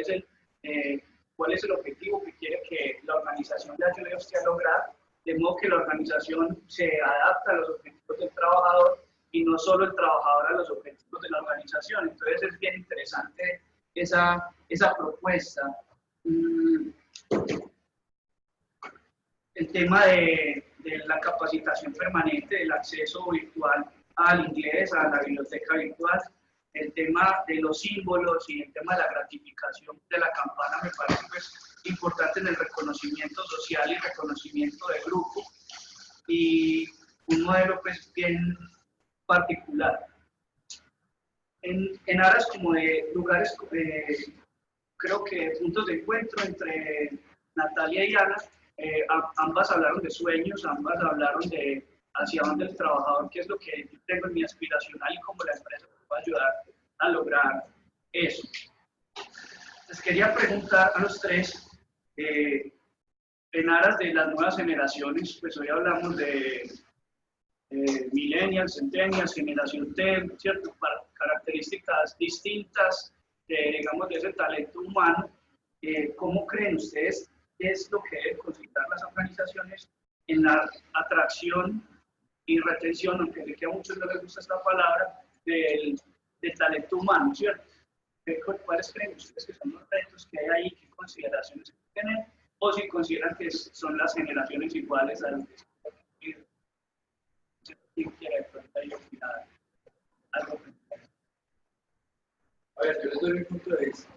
es el objetivo que quiere que la organización le ayude a usted a lograr? De modo que la organización se adapta a los objetivos del trabajador y no solo el trabajador a los objetivos de la organización. Entonces es bien interesante esa propuesta. El tema de la capacitación permanente, del acceso virtual al inglés, a la biblioteca virtual, el tema de los símbolos y el tema de la gratificación de la campana me parece pues, importante en el reconocimiento social y reconocimiento de grupo, y un modelo pues, bien particular. En aras como de lugares, creo que puntos de encuentro entre Natalia y Ana, Ambas hablaron de sueños, ambas hablaron de hacia dónde el trabajador, qué es lo que yo tengo en mi aspiracional y cómo la empresa me puede ayudar a lograr eso. Les quería preguntar a los tres, en aras de las nuevas generaciones, pues hoy hablamos de millennials, centennials, generación T, ¿cierto? Características distintas, digamos, de ese talento humano. ¿Cómo creen ustedes qué es lo que deben considerar las organizaciones en la atracción y retención, aunque sé que a muchos no les gusta esta palabra, del talento humano, ¿cierto? ¿Cuáles creen ustedes que son los retos que hay ahí? ¿Qué consideraciones se tienen? O si consideran que son las generaciones iguales a las que ¿quién quiere de pronto ahí opinar algo? A ver, yo les doy mi punto de vista.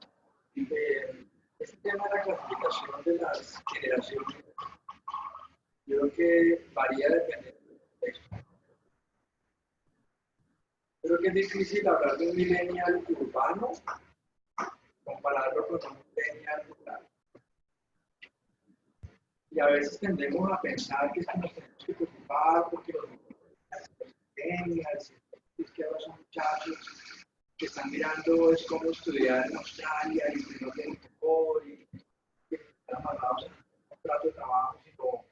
Este tema de la clasificación de las generaciones, yo creo que varía dependiendo del contexto. Creo que es difícil hablar de un millennial urbano, compararlo con un millennial rural. Y a veces tendemos a pensar que es que nos tenemos que preocupar porque los millennials, que ahora son muchachos que están mirando es cómo estudiar en Australia y que no tienen mejor y que están amarrados en un contrato de trabajo, sino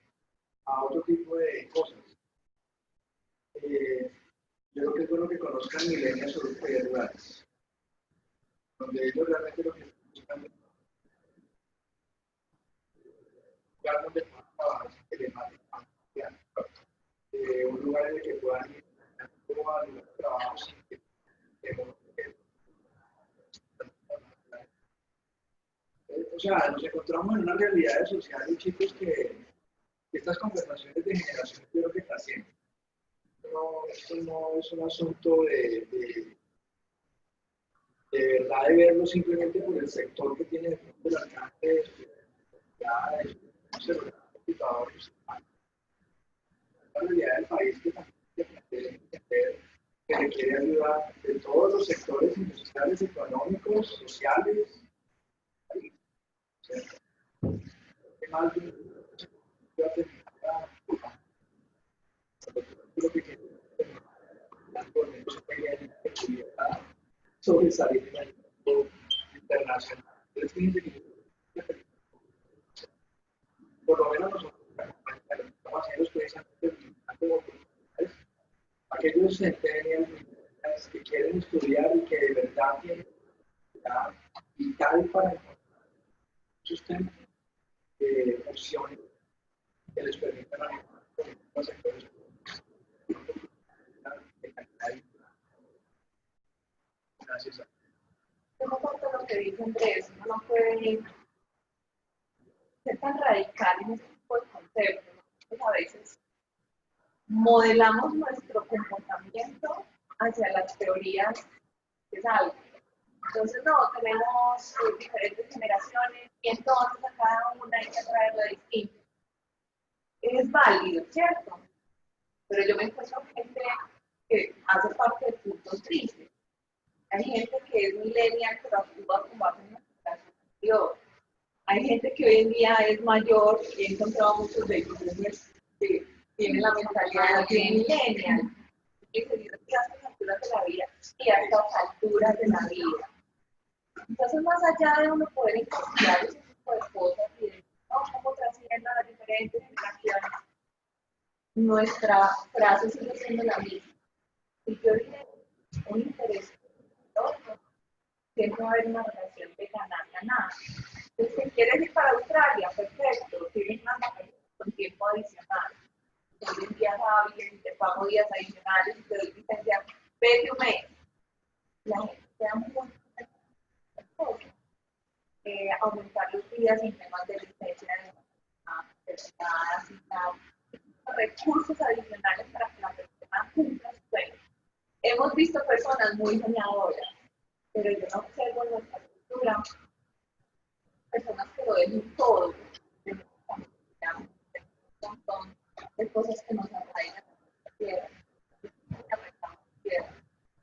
a otro tipo de cosas. Yo creo que es bueno que conozcan millennials sobre rurales, donde ellos realmente lo que están buscando es un lugar donde puedan trabajar sin telemática, un lugar en el que puedan ir a lugar de trabajo sin que o sea, nos encontramos en una realidad social y chicos que estas conversaciones de generación creo que trascienden. Esto no es un asunto de verdad de verlo simplemente por el sector que tiene de pronto el alcance de computadores. La realidad del país que también tiene que entender que requiere ayuda de todos los sectores industriales, económicos, sociales. ¿Qué más? Sobresalir en el mundo internacional. Por lo menos nosotros estamos haciendo precisamente aquellos centennials que quieren estudiar y que de verdad tienen la vital para encontrar sustento opciones que les permitan manejar los sectores de calidad. Gracias. Yo no comparto lo que dice Andrés, uno no puede ser tan radical en este tipo de conceptos. Nosotros a veces modelamos nuestro comportamiento hacia las teorías que salgan. Entonces, no, tenemos diferentes generaciones y entonces a cada una hay que traerlo distinto. Es válido, ¿cierto? Pero yo me encuentro gente que hace parte de puntos tristes. Hay gente que es millennial, pero actúa como hace una generación anterior. Hay gente que hoy en día es mayor y he encontrado muchos de ellos que tienen la mentalidad de millennial. Y se dice que a estas alturas de la vida y a estas alturas de la vida. Entonces, más allá de uno poder incorporar ese tipo de cosas y de cómo trascienden las diferentes generaciones, nuestra frase sigue siendo la misma. Si yo diré un interés otro, siempre va a haber una relación de ganar-ganar. Entonces, si quieres ir para Australia, perfecto, tienes una vacación con tiempo adicional. Entonces, días hábiles, te pago días adicionales y te doy licencia, vete un mes. La gente queda muy aumentar los días en temas de licencia de y tal, recursos adicionales para que la persona cumpla su sueño. Hemos visto personas muy soñadoras, pero yo no observo en nuestra cultura personas que lo dejen todo, un montón de cosas que nos arraigan a la tierra,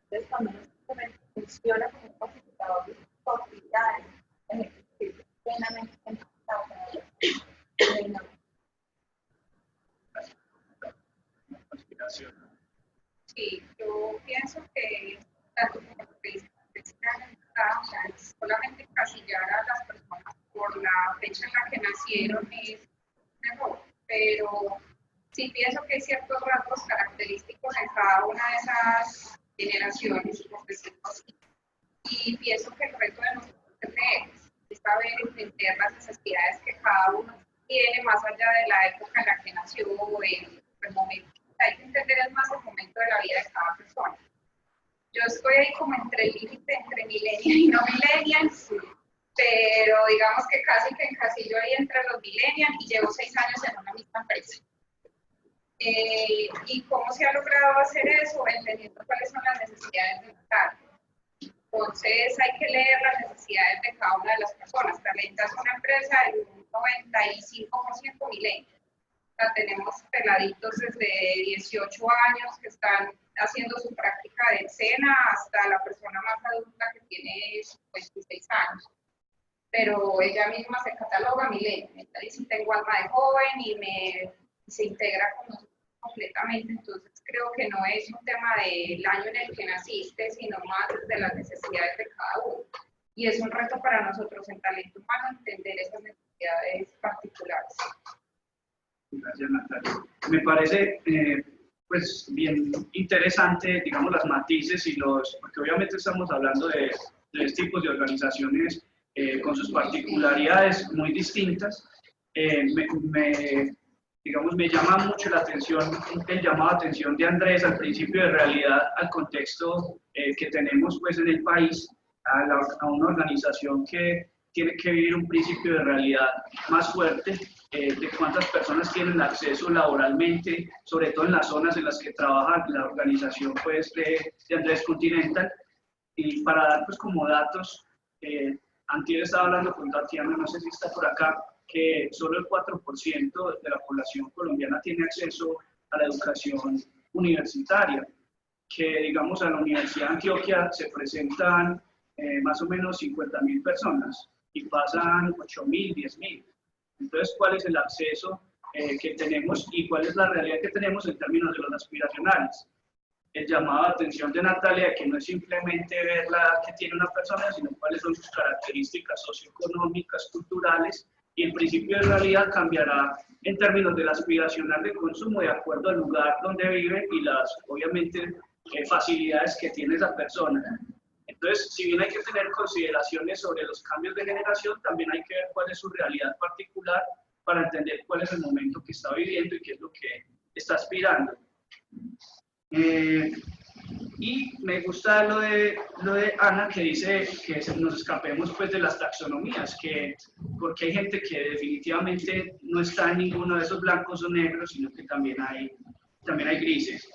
entonces cuando no simplemente funciona como un facilitador de sus actividades, la gente que es plenamente conectada con ella. organización. Sí, yo pienso que tanto como lo que dice Cristian, o sea, solamente encasillar a las personas por la fecha en la que nacieron es mejor, pero sí pienso que hay ciertos rasgos característicos en cada una de esas generaciones, por decirlo así, y pienso que el reto de nosotros es saber entender las necesidades que cada uno tiene más allá de la época en la que nació o el momento. Hay que entender más el momento de la vida de cada persona. Yo estoy ahí como entre el límite entre millennials y no millennials, pero digamos que casi que encasillo ahí entre los millennials y llevo 6 años en una misma empresa. ¿Y cómo se ha logrado hacer eso? Entendiendo cuáles son las necesidades del mercado. Entonces hay que leer las necesidades de cada una de las personas. Talenta es una empresa de un 95% millennials. O sea, tenemos peladitos desde 18 años que están haciendo su práctica de escena hasta la persona más adulta que tiene 56 años. Pero ella misma se cataloga millennial. Ella dice, tengo alma de joven y se integra con nosotros completamente. Entonces creo que no es un tema del año en el que naciste, sino más de las necesidades de cada uno. Y es un reto para nosotros en talento humano entender esas necesidades particulares. Gracias, Natalia. Me parece pues bien interesante, digamos, las matices y porque obviamente estamos hablando de 3 tipos de organizaciones con sus particularidades muy distintas. Digamos, me llama mucho la atención el llamado de atención de Andrés al principio de realidad, al contexto que tenemos pues en el país, a una organización que tiene que vivir un principio de realidad más fuerte, de cuántas personas tienen acceso laboralmente, sobre todo en las zonas en las que trabaja la organización pues, de Andrés Continental. Y para dar pues, como datos, antier estaba hablando con Tatiana, no sé si está por acá, que solo el 4% de la población colombiana tiene acceso a la educación universitaria, que digamos a la Universidad de Antioquia se presentan más o menos 50.000 personas y pasan 8.000, 10.000. Entonces, ¿cuál es el acceso que tenemos y cuál es la realidad que tenemos en términos de los aspiracionales? El llamado de atención de Natalia, que no es simplemente ver la edad que tiene una persona, sino cuáles son sus características socioeconómicas, culturales, y el principio de realidad cambiará en términos del aspiracional de consumo de acuerdo al lugar donde vive y las, obviamente, facilidades que tiene esa persona. Entonces, si bien hay que tener consideraciones sobre los cambios de generación, también hay que ver cuál es su realidad particular para entender cuál es el momento que está viviendo y qué es lo que está aspirando. Y me gusta lo de Ana, que dice que nos escapemos pues, de las taxonomías, porque hay gente que definitivamente no está en ninguno de esos blancos o negros, sino que también hay grises.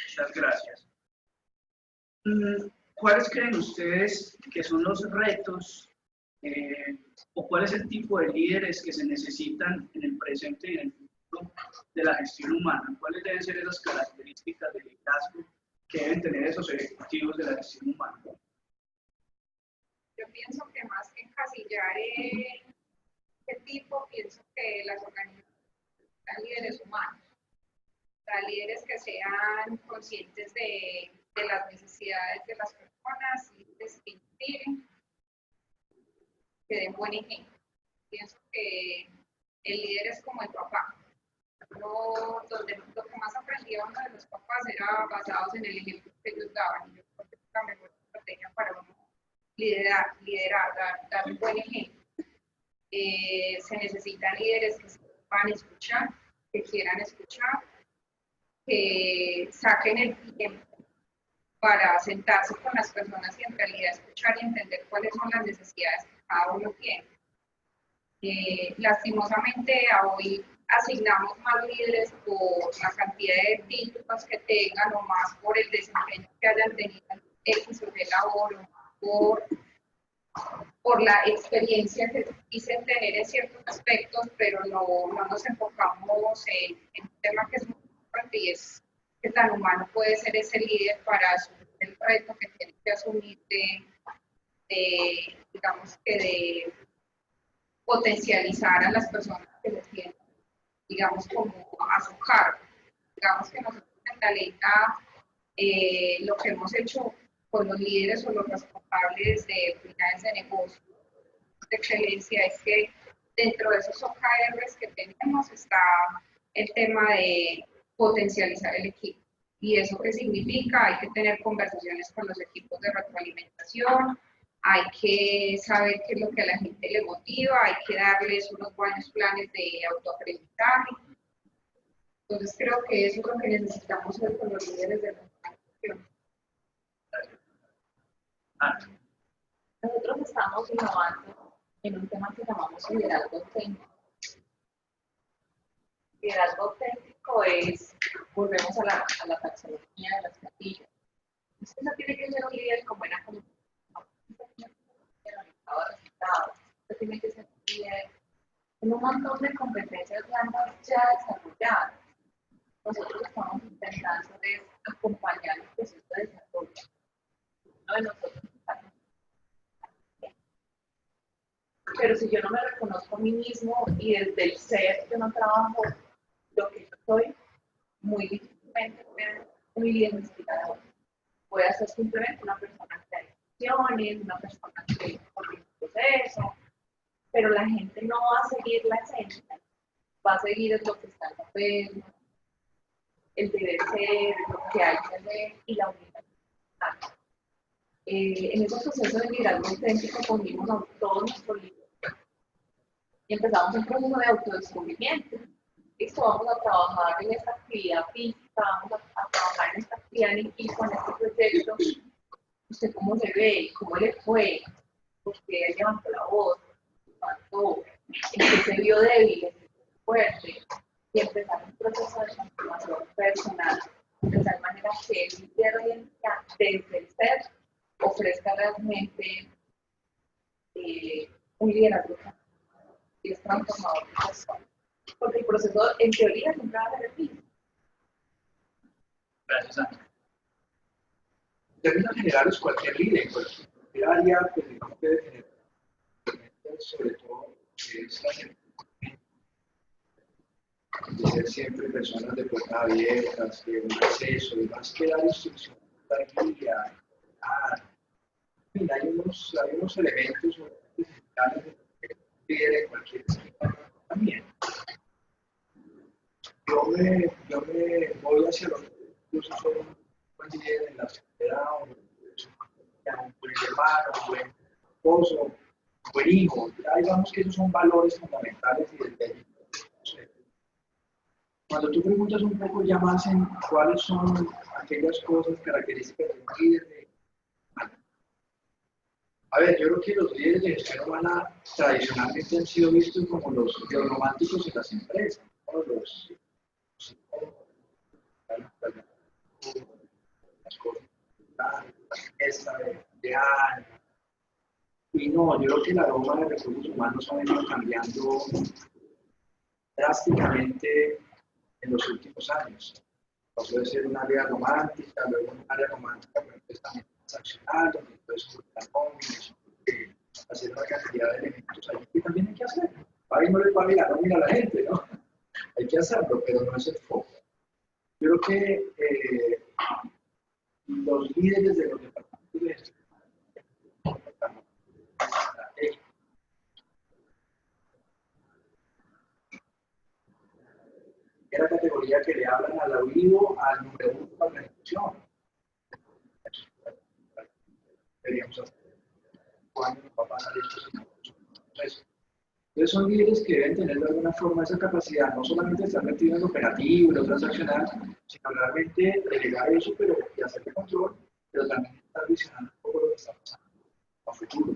Muchas gracias. ¿Cuáles creen ustedes que son los retos o cuál es el tipo de líderes que se necesitan en el presente y en el futuro de la gestión humana? ¿Cuáles deben ser esas características de liderazgo que deben tener esos ejecutivos de la gestión humana? Yo pienso que más que encasillar en qué tipo, pienso que las organizaciones son líderes humanos, o sea, líderes que sean conscientes de las necesidades de las personas, líderes que inspiren, que den buen ejemplo. Pienso que el líder es como el papá. Lo que más aprendía uno de los papás era basados en el ejemplo que ellos daban. Y yo creo que es la mejor estrategia para uno liderar, dar un buen ejemplo. Se necesitan líderes que sepan escuchar, que quieran escuchar, que saquen el tiempo para sentarse con las personas y en realidad escuchar y entender cuáles son las necesidades que cada uno tiene. Lastimosamente hoy asignamos más líderes por la cantidad de títulos que tengan o más por el desempeño que hayan tenido en X o Y labor o más por la experiencia que dicen tener en ciertos aspectos, pero no nos enfocamos en un tema que es muy importante y es que tan humano puede ser ese líder para asumir el reto que tiene que asumir digamos que de potencializar a las personas que les tienen, digamos, como a su cargo. digamos que nosotros en Talenta lo que hemos hecho con los líderes o los responsables de unidades de negocio de excelencia es que dentro de esos OKRs que tenemos está el tema de potencializar el equipo. ¿Y eso qué significa? Hay que tener conversaciones con los equipos de retroalimentación, hay que saber qué es lo que a la gente le motiva, hay que darles unos buenos planes de autoaprendizaje. Entonces creo que eso es lo que necesitamos hoy con los líderes de la organización. Nosotros estamos innovando en un tema que llamamos liderazgo auténtico. Liderazgo auténtico es, volvemos a la taxonomía de las plantillas. Usted no tiene que ser un líder con buena comunicación, usted tiene que ser un líder orientado a resultados, usted tiene que ser un líder con un montón de competencias blandas ya desarrolladas. Nosotros estamos intentando acompañar el proceso de desarrollo. Uno de nosotros está. Pero si yo no me reconozco a mí mismo y desde el ser yo no trabajo lo que yo soy, muy difícilmente voy a ser un líder inspirador. Voy a ser simplemente una persona que da decisiones, una persona que corre el proceso, pero la gente no va a seguir la esencia, va a seguir lo que está en papel, el deber ser, lo que hay que hacer y la unidad. En ese proceso de liderazgo auténtico cogimos a todos nuestros líderes y empezamos un proceso de autodescubrimiento. Listo, vamos a trabajar en esta actividad física, vamos a trabajar en esta actividad en equipo, en este proyecto. ¿Usted cómo se ve? ¿Cómo le fue? ¿Por qué él levantó la voz? ¿Cuánto? ¿En qué se vio débil? ¿En qué se vio fuerte? Y empezar un proceso de transformación personal, de tal manera que el líder hoy en día, desde el ser, ofrezca realmente un liderazgo y es transformador de personas. Porque el proceso, en teoría, siempre va a ser el mismo. Gracias, Ana. En términos generales, cualquier líder, cualquier área, pues digamos que debe tener, sobre todo, que es la gente, de ser siempre personas de puertas abiertas, de un acceso, de más que dar instrucciones, dar guía, hay unos elementos esenciales de que líder en cualquier esquema también. Yo me voy hacia los que incluso soy un buen líder en la sociedad, un buen hermano, un buen esposo, un buen hijo. Ya digamos que esos son valores fundamentales y desde ahí. Cuando tú preguntas un poco ya más en cuáles son aquellas cosas, características de un líder, a ver, yo creo que los líderes de gestión humana tradicionalmente han sido vistos como los románticos en las empresas, ¿no? Las cosas, esta de años. Y no, yo creo que la aroma de recursos humanos ha venido cambiando drásticamente en los últimos años. Pasó de ser un área romántica, luego un área romántica, pero entonces también transaccional, donde entonces nóminas, hacer una cantidad de elementos ahí que también hay que hacer. Para que no le pague la nómina a la gente, ¿no? Hay que hacerlo, pero no es el foco. Yo creo que los líderes de los departamentos de gestión es la categoría que le hablan al oído al número uno de la organización. Deberíamos hacer. ¿Cuándo nos va a pasar esto? Entonces son líderes que deben tener de alguna forma esa capacidad, no solamente de estar metidos en lo operativo, en lo transaccional, sino realmente delegar eso, pero y hacerle control, pero también estar visionando un poco lo que está pasando a futuro.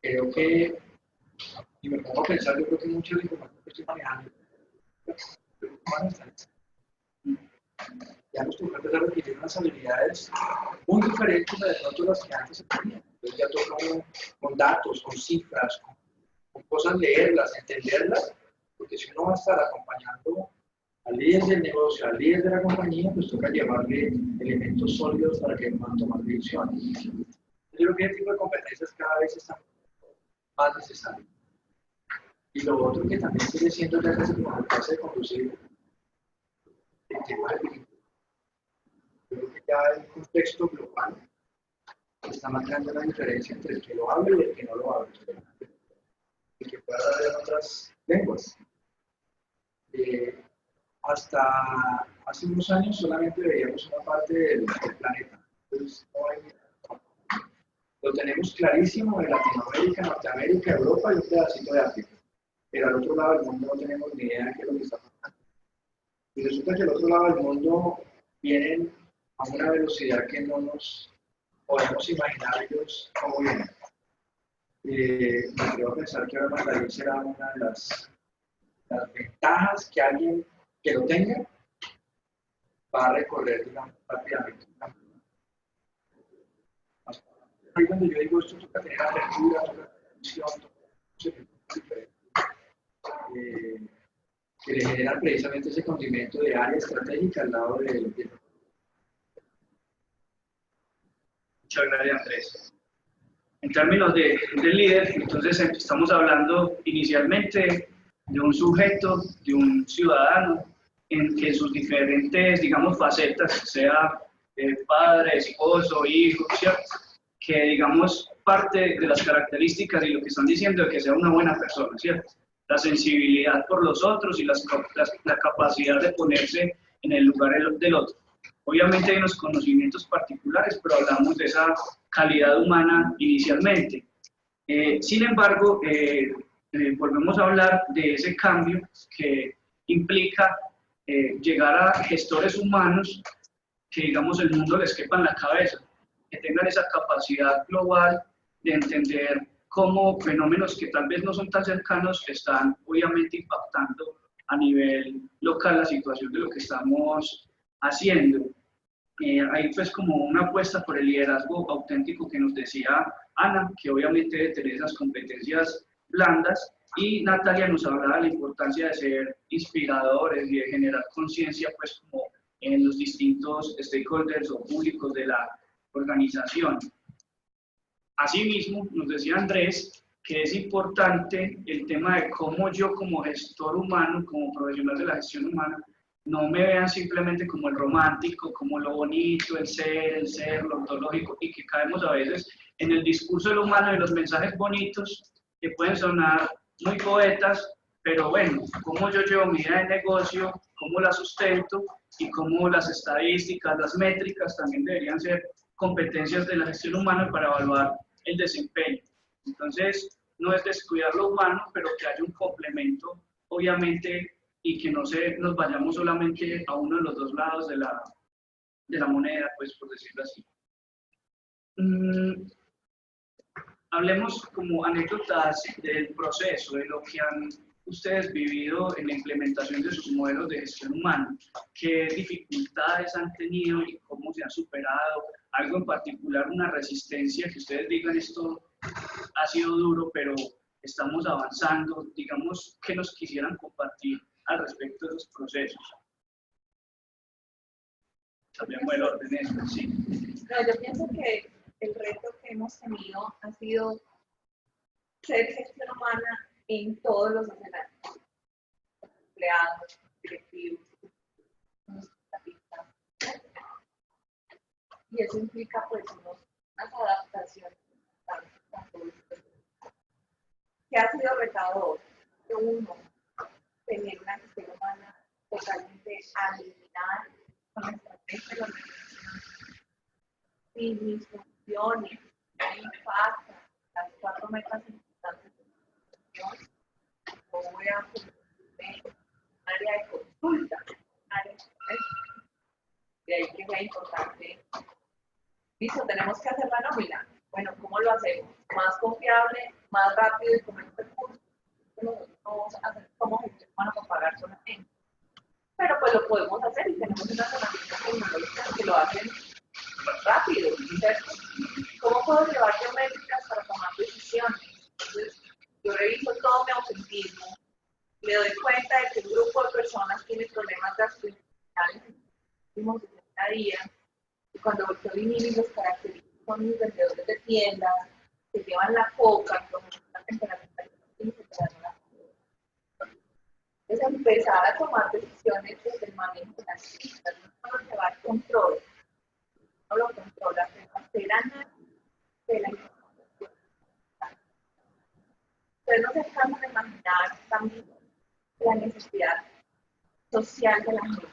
Creo que, y me pongo a pensar, yo creo que mucha de la información que estoy manejando, ya nos toca empezar a adquirir unas habilidades muy diferentes a de pronto las que antes se tenían. Entonces ya toca con datos, con cifras, con cosas leerlas, entenderlas, porque si uno va a estar acompañando al líder del negocio, al líder de la compañía, pues toca llevarle elementos sólidos para que puedan tomar decisiones. Yo creo que este tipo de competencias cada vez están más necesarias. Y lo otro que también sigue siendo ya casi como la clase de conducir, el tema del bilingüismo. Yo creo que ya hay un contexto global que está marcando la diferencia entre el que lo habla y el que no lo habla. El que pueda hablar en otras lenguas. Hasta hace unos años solamente veíamos una parte del planeta. Entonces, lo tenemos clarísimo en Latinoamérica, Norteamérica, Europa y un pedacito de África. Pero al otro lado del mundo no tenemos ni idea de qué es lo que está pasando. Y resulta que al otro lado del mundo vienen a una velocidad que no nos podemos imaginar ellos cómo vienen. Me atrevo a pensar que ahora Madrid será una de las ventajas que alguien que lo tenga va a recorrer, digamos, rápidamente. Ahí donde yo digo, esto toca tener apertura, toca tener visión, que le genera precisamente ese condimento de área estratégica al lado del. Muchas gracias, Andrés. En términos de líder, entonces estamos hablando inicialmente de un sujeto, de un ciudadano, en que sus diferentes, digamos, facetas, sea padre, esposo, hijo, ¿cierto? Que, digamos, parte de las características y lo que están diciendo es que sea una buena persona, ¿cierto? La sensibilidad por los otros y la capacidad de ponerse en el lugar del otro. Obviamente hay unos conocimientos particulares, pero hablamos de esa calidad humana inicialmente. Sin embargo, volvemos a hablar de ese cambio que implica llegar a gestores humanos que, digamos, el mundo les quepa en la cabeza, que tengan esa capacidad global de entender cómo fenómenos que tal vez no son tan cercanos están obviamente impactando a nivel local la situación de lo que estamos haciendo. Hay pues como una apuesta por el liderazgo auténtico que nos decía Ana, que obviamente debe tener esas competencias blandas, y Natalia nos hablaba de la importancia de ser inspiradores y de generar conciencia pues como en los distintos stakeholders o públicos de la organización. Asimismo, nos decía Andrés que es importante el tema de cómo yo como gestor humano, como profesional de la gestión humana, no me vean simplemente como el romántico, como lo bonito, el ser, lo ontológico, y que caemos a veces en el discurso de lo humano y los mensajes bonitos que pueden sonar muy poetas, pero bueno, cómo yo llevo mi vida de negocio, cómo la sustento y cómo las estadísticas, las métricas también deberían ser competencias de la gestión humana para evaluar el desempeño. Entonces, no es descuidar lo humano, pero que haya un complemento, obviamente, y que no nos vayamos solamente a uno de los dos lados de la moneda, pues por decirlo así. Hablemos como anécdotas del proceso, de lo que han ustedes vivido en la implementación de sus modelos de gestión humana. ¿Qué dificultades han tenido y cómo se han superado? Algo en particular, una resistencia que ustedes digan esto ha sido duro, pero estamos avanzando. Digamos, ¿qué nos quisieran compartir al respecto de los procesos? Cambiamos el orden esto, sí. No, yo pienso que el reto que hemos tenido ha sido ser gestión humana en todos los escenarios. Empleados, directivos, estadistas. Y eso implica pues unas adaptaciones que ha sido retador. Uno, tener una gestión humana totalmente alineada con la estrategia de la organización. Si mis funciones no impactan las 4 metas importantes de la organización, yo voy a cumplir un área de consulta, área de. De ahí que es importante. Listo, tenemos que hacer la nómina. Bueno, ¿cómo lo hacemos? Más confiable, más rápido y con menos recursos. No vamos a hacer como gestión humana para pagar solamente. Pero pues lo podemos hacer y tenemos unas herramientas tecnológicas que lo hacen rápido, ¿cierto? ¿Cómo puedo llevar yo métricas para tomar decisiones? Entonces, yo reviso todo mi ausentismo, me doy cuenta de que un grupo de personas tiene problemas gastrointestinales en los últimos 60 días, y cuando volteo y miro los característicos son mis vendedores de tiendas que llevan la coca, que la temperatura y Es empezar a tomar decisiones desde el manejo de las cifras, no solo llevar control, no lo controla, pero hacer análisis de la información. Ustedes no se alcanzan a imaginar también la necesidad social de la gente.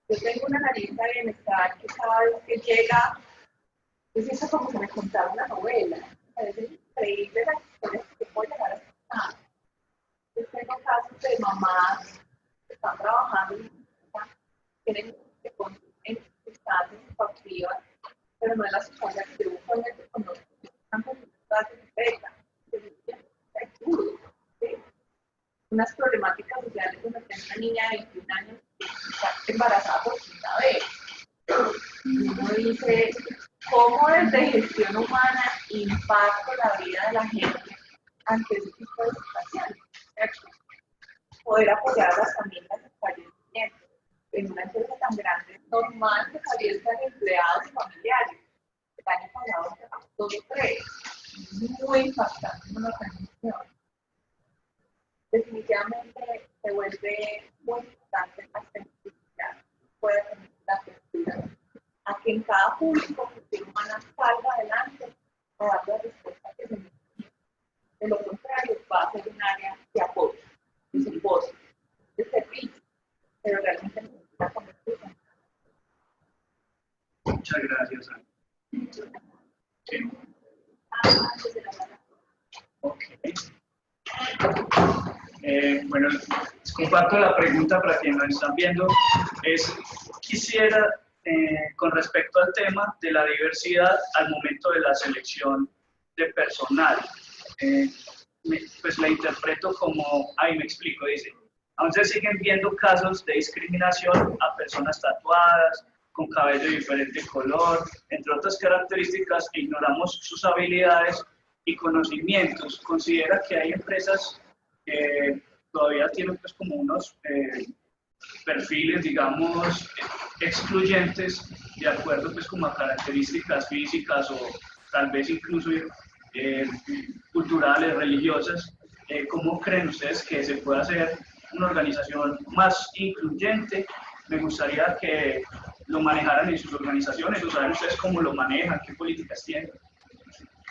Yo tengo una analista de bienestar que cada vez que llega, yo siento como que me contara una novela. Es increíble las historias que puedo llegar a escuchar. Yo tengo casos de mamás que están trabajando en tienen que consumen sustancias psicoactivas, pero no es la sustancia que yo usualmente conozco, están con sustancias beta, unas problemáticas sociales donde tengo una niña de 21 años que está embarazada por primera vez. Y uno dice, ¿cómo desde gestión humana impacta la vida de la gente ante ese tipo de situaciones? Poder apoyar a las familias en fallecimiento. En una empresa tan grande es normal que fallezcan empleados y familiares. El año pasado cerramos 2 o 3. Muy impactante una organización. Definitivamente se vuelve muy importante la sensibilidad, puede tener la apertura a que en cada público gestión humana salga adelante a dar la respuesta que se necesita. De lo contrario, va a ser un área de apoyo, de soporte, de servicio, pero realmente necesita convertirse. Muchas gracias, Ana. Sí. Ok. Bueno, comparto la pregunta para quienes nos están viendo. Quisiera, con respecto al tema de la diversidad al momento de la selección de personal, pues la interpreto como, ahí me explico, dice, aún se siguen viendo casos de discriminación a personas tatuadas, con cabello de diferente color, entre otras características, e ignoramos sus habilidades y conocimientos. Considera que hay empresas que todavía tienen pues como unos perfiles, digamos, excluyentes de acuerdo pues como a características físicas o tal vez incluso culturales, religiosas. ¿Cómo creen ustedes que se puede hacer una organización más incluyente? Me gustaría que lo manejaran en sus organizaciones, o saben ustedes cómo lo manejan, qué políticas tienen.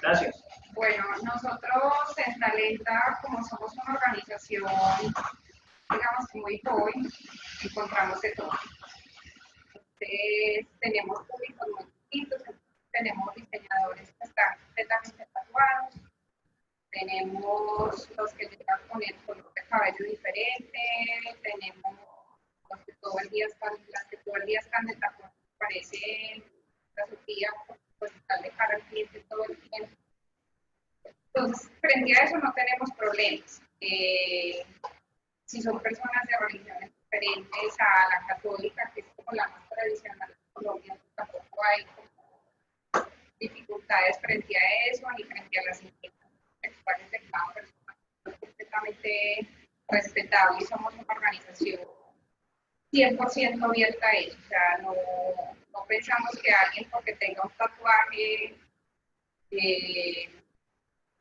Gracias. Bueno, nosotros en Talenta, como somos una organización, digamos que muy joven, encontramos de todo. Entonces, tenemos públicos muy distintos, tenemos diseñadores que están completamente tatuados, tenemos los que llegan con el color de cabello diferente, tenemos los que todo el día están, las que todo el día están de tatuaje, parecen la Sofía, pues están de cara al cliente todo el tiempo. Entonces, frente a eso no tenemos problemas. Si son personas de religiones diferentes a la católica, que es como la más tradicional en Colombia, tampoco hay dificultades frente a eso, ni frente a las inclinaciones sexuales de cada persona. Es completamente respetable y somos una organización 100% abierta a eso. O sea, no pensamos que alguien porque tenga un tatuaje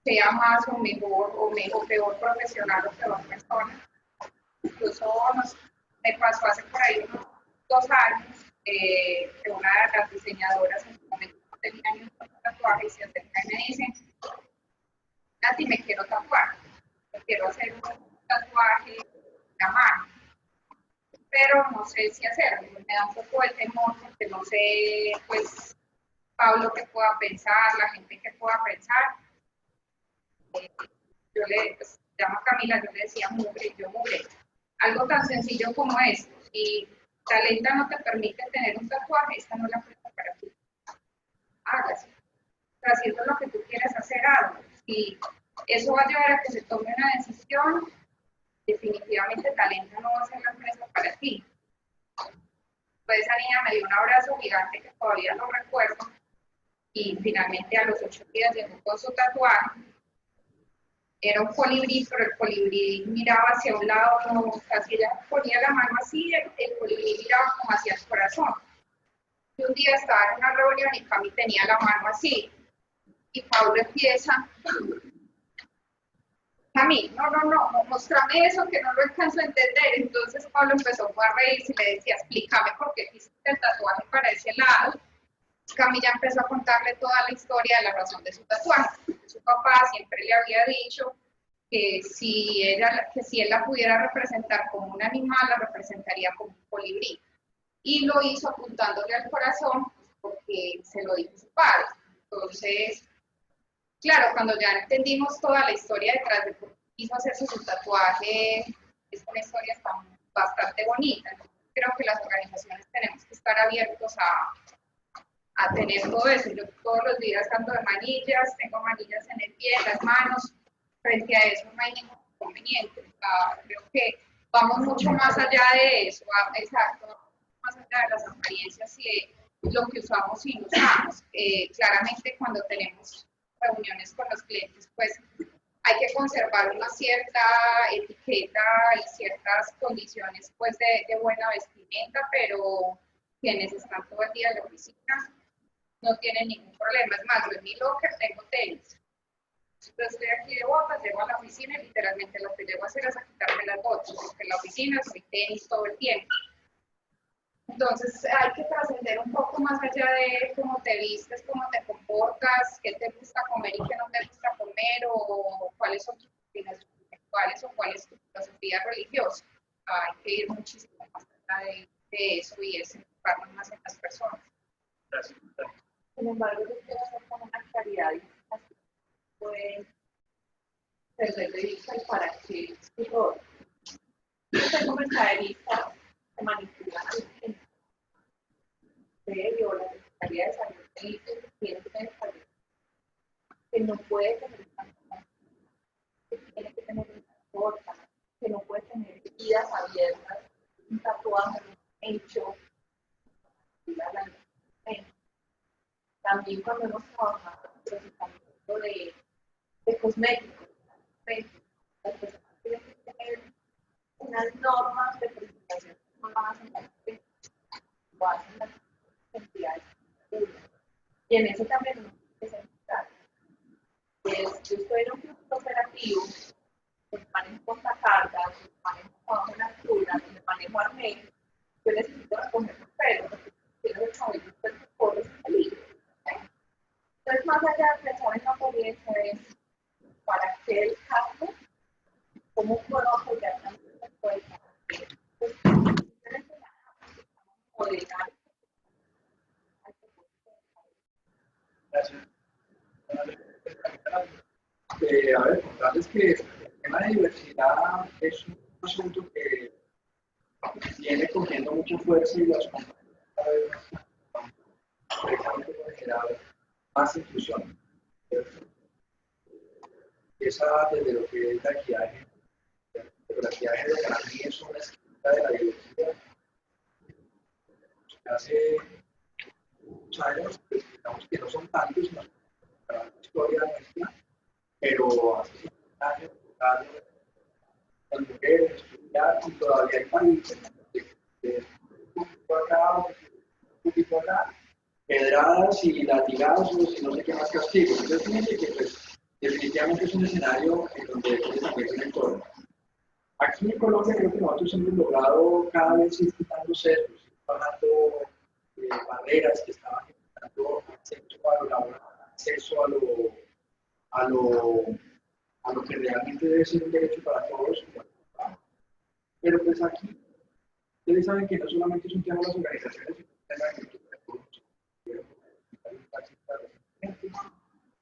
sea más o mejor o peor profesional o peor persona. Incluso me pasó hace por ahí unos 2 años que una de las diseñadoras en su momento no tenía ningún tatuaje y se acerca y me dice, Nati, me quiero tatuar, me quiero hacer un tatuaje en la mano, pero no sé si hacerlo, me da un poco de temor porque no sé, pues, Pablo, qué pueda pensar, la gente que pueda pensar. Yo le llamo a Camila, yo le decía mugre, algo tan sencillo como esto, si Talenta no te permite tener un tatuaje, esta no es la empresa para ti. Hágase. O sea, si eso es lo que tú quieres hacer, hazlo. Si eso va a llevar a que se tome una decisión, definitivamente Talenta no va a ser la empresa para ti. Pues esa niña me dio un abrazo gigante que todavía no recuerdo y finalmente a los 8 días llegó con su tatuaje. Era un colibrí, pero el colibrí miraba hacia un lado, como casi ella ponía la mano así, el colibrí miraba como hacia el corazón. Y un día estaba en una reunión y Cami tenía la mano así, y Pablo empieza, Cami, no, mostrame eso que no lo alcanzo a entender. Entonces Pablo empezó a reírse y le decía, explícame por qué hiciste el tatuaje para ese lado. Cami ya empezó a contarle toda la historia de la razón de su tatuaje. Su papá siempre le había dicho que si él la pudiera representar como un animal, la representaría como un colibrí. Y lo hizo apuntándole al corazón porque se lo dijo su padre. Entonces, claro, cuando ya entendimos toda la historia detrás de por qué quiso hacerse su tatuaje, es una historia bastante bonita. Creo que las organizaciones tenemos que estar abiertos a tener todo eso. Yo todos los días ando de manillas, tengo manillas en el pie, en las manos. Frente a eso no hay ningún inconveniente. Creo que vamos mucho más allá de eso, exacto, más allá de las apariencias y de lo que usamos y no usamos. Claramente cuando tenemos reuniones con los clientes, pues hay que conservar una cierta etiqueta y ciertas condiciones pues de buena vestimenta, pero quienes están todo el día en la oficina no tienen ningún problema. Es más, yo en mi locker tengo tenis. Yo estoy aquí de botas, llego a la oficina y literalmente lo que llego a hacer es a quitarme las botas, porque en la oficina soy tenis todo el tiempo. Entonces hay que trascender un poco más allá de cómo te vistes, cómo te comportas, qué te gusta comer y qué no te gusta comer, o cuáles son tus rutinas sexuales o cuál es tu filosofía religiosa. Hay que ir muchísimo más allá de eso y es enfocarnos más en las personas. Gracias. Sin embargo, yo quiero hacer como una claridad y así puede perder de vista el para qué su rol. Usted como mercaderista se manipula a la gente. Pero la Secretaría de Salud te dice que tiene que tener salud, que no puede tener una que tiene que tener una corta, que no puede tener heridas abiertas, un tatuaje hecho, también cuando hemos trabajado en el procesamiento de cosméticos, las personas tienen que tener unas normas de presentación que no las hacen lo hacen las entidades públicas. Y en eso también uno tiene que ser claro. Yo estoy en un club operativo, donde manejo montacargas, donde manejo trabajo en altura, donde manejo arnés, yo necesito recoger los pelos, porque quiero el cabello del corre sin peligro. Entonces, más allá de pensar en la apariencia, es para qué el caso, cómo puedo apoyar también la escuela. Pues, simplemente poder dar. Gracias. A ver, contarles que el tema de diversidad es un asunto que viene cogiendo mucha fuerza y las compañías cada vez más precisamente para generar más inclusión. Esa desde lo que es la equidad de género. La equidad de género para mí es una esquina de la diversidad. Hace muchos años, pues, digamos que no son tantos, sino para la historia nuestra, pero hace 50 años, las mujeres estudiar y todavía hay países de un poquito acá, un poquito acá, pedradas y latigazos y no sé qué más castigos. Entonces, fíjense que pues, definitivamente es un escenario en donde también se entorna. Aquí en Colombia creo que nosotros hemos logrado cada vez ir quitando cerros, ir bajando barreras que estaban dando acceso a lo laboral, acceso a lo que realmente debe ser un derecho para todos. Pero pues aquí, ustedes saben que no solamente es un tema de las organizaciones, sino un tema de todos.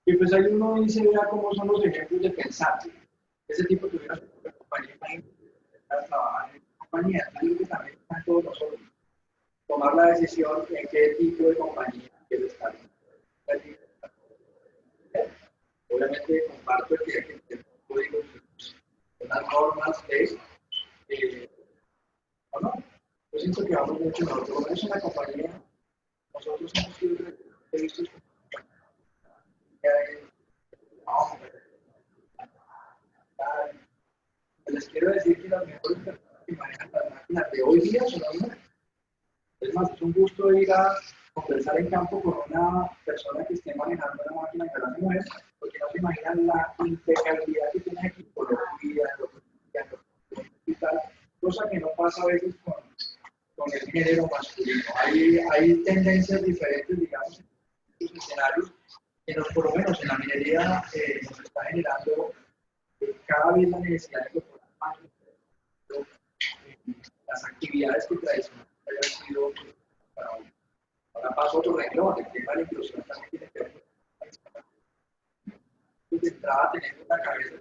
Y pues ahí uno dice, vea cómo son los ejemplos de pensar. Ese tipo de compañía, trabajar en compañía, algo que también está en todos nosotros. Tomar la decisión en qué tipo de compañía quiere estar. Obviamente comparto que hay que tener códigos, unas normas, ¿o no? Yo siento que vamos mucho mejor. Por lo menos en la compañía, nosotros hemos sido vistos como les quiero decir que las mejores personas que manejan las máquinas de hoy día son las mujeres. Es más, es un gusto ir a conversar en campo con una persona que esté manejando una máquina que la mujer, porque no se imaginan la impecabilidad que tiene aquí, ecología, y tal, cosa que no pasa a veces con el género masculino. Hay tendencias diferentes, digamos, en estos escenarios, que por lo menos en la minería nos está generando cada vez la necesidad de incorporar más las actividades que tradicionalmente hayan sido para hoy. Ahora paso a otro renglón, el tema de la inclusión también tiene que ver con de entrada teniendo una cabeza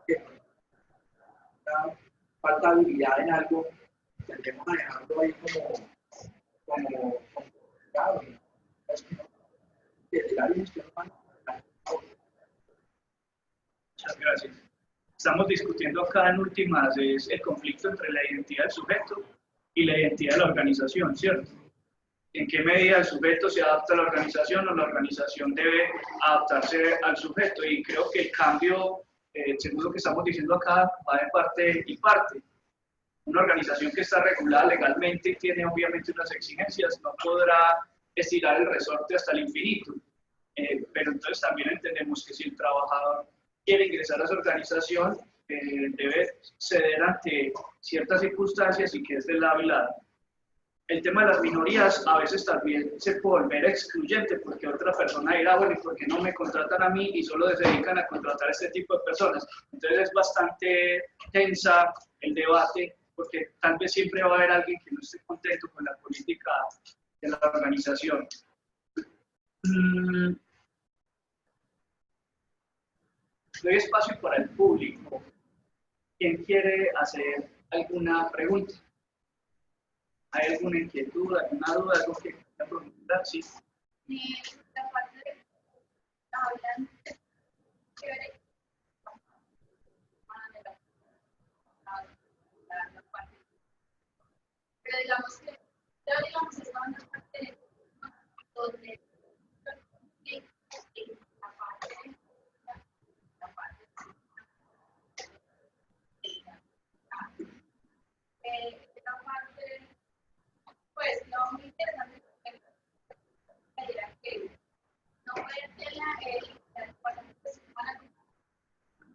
que una falta de habilidad en algo, tendemos a dejarlo ahí como complicado. Es que no, desde la gestión humana. Muchas gracias. Estamos discutiendo acá en últimas es el conflicto entre la identidad del sujeto y la identidad de la organización, ¿cierto? ¿En qué medida el sujeto se adapta a la organización o la organización debe adaptarse al sujeto? Y creo que el cambio, según lo que estamos diciendo acá, va de parte y parte. Una organización que está regulada legalmente y tiene obviamente unas exigencias, no podrá estirar el resorte hasta el infinito. Pero entonces también entendemos que si el trabajador quiere ingresar a esa organización, debe ceder ante ciertas circunstancias y que es de lado y lado. El tema de las minorías a veces también se puede volver excluyente porque otra persona dirá, bueno, ¿y por qué no me contratan a mí y solo se dedican a contratar a este tipo de personas? Entonces es bastante tensa el debate porque tal vez siempre va a haber alguien que no esté contento con la política de la organización. Doy espacio para el público. ¿Quién quiere hacer alguna pregunta? ¿Hay alguna inquietud, alguna duda, algo que quiera preguntar? Sí. La parte de hablan chévere, pero digamos que esta una parte donde esta parte pues no muy interesante que no puede ser la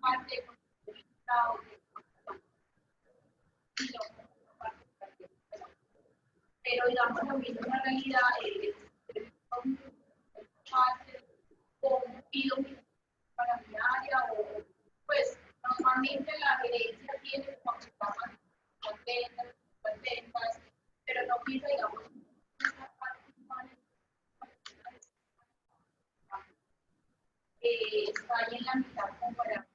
parte pero digamos lo mismo en la realidad parte o pido para mi área o pues normalmente la gerencia tiene como su cama contentas, pero no pide digamos esa parte está ahí en la mitad como para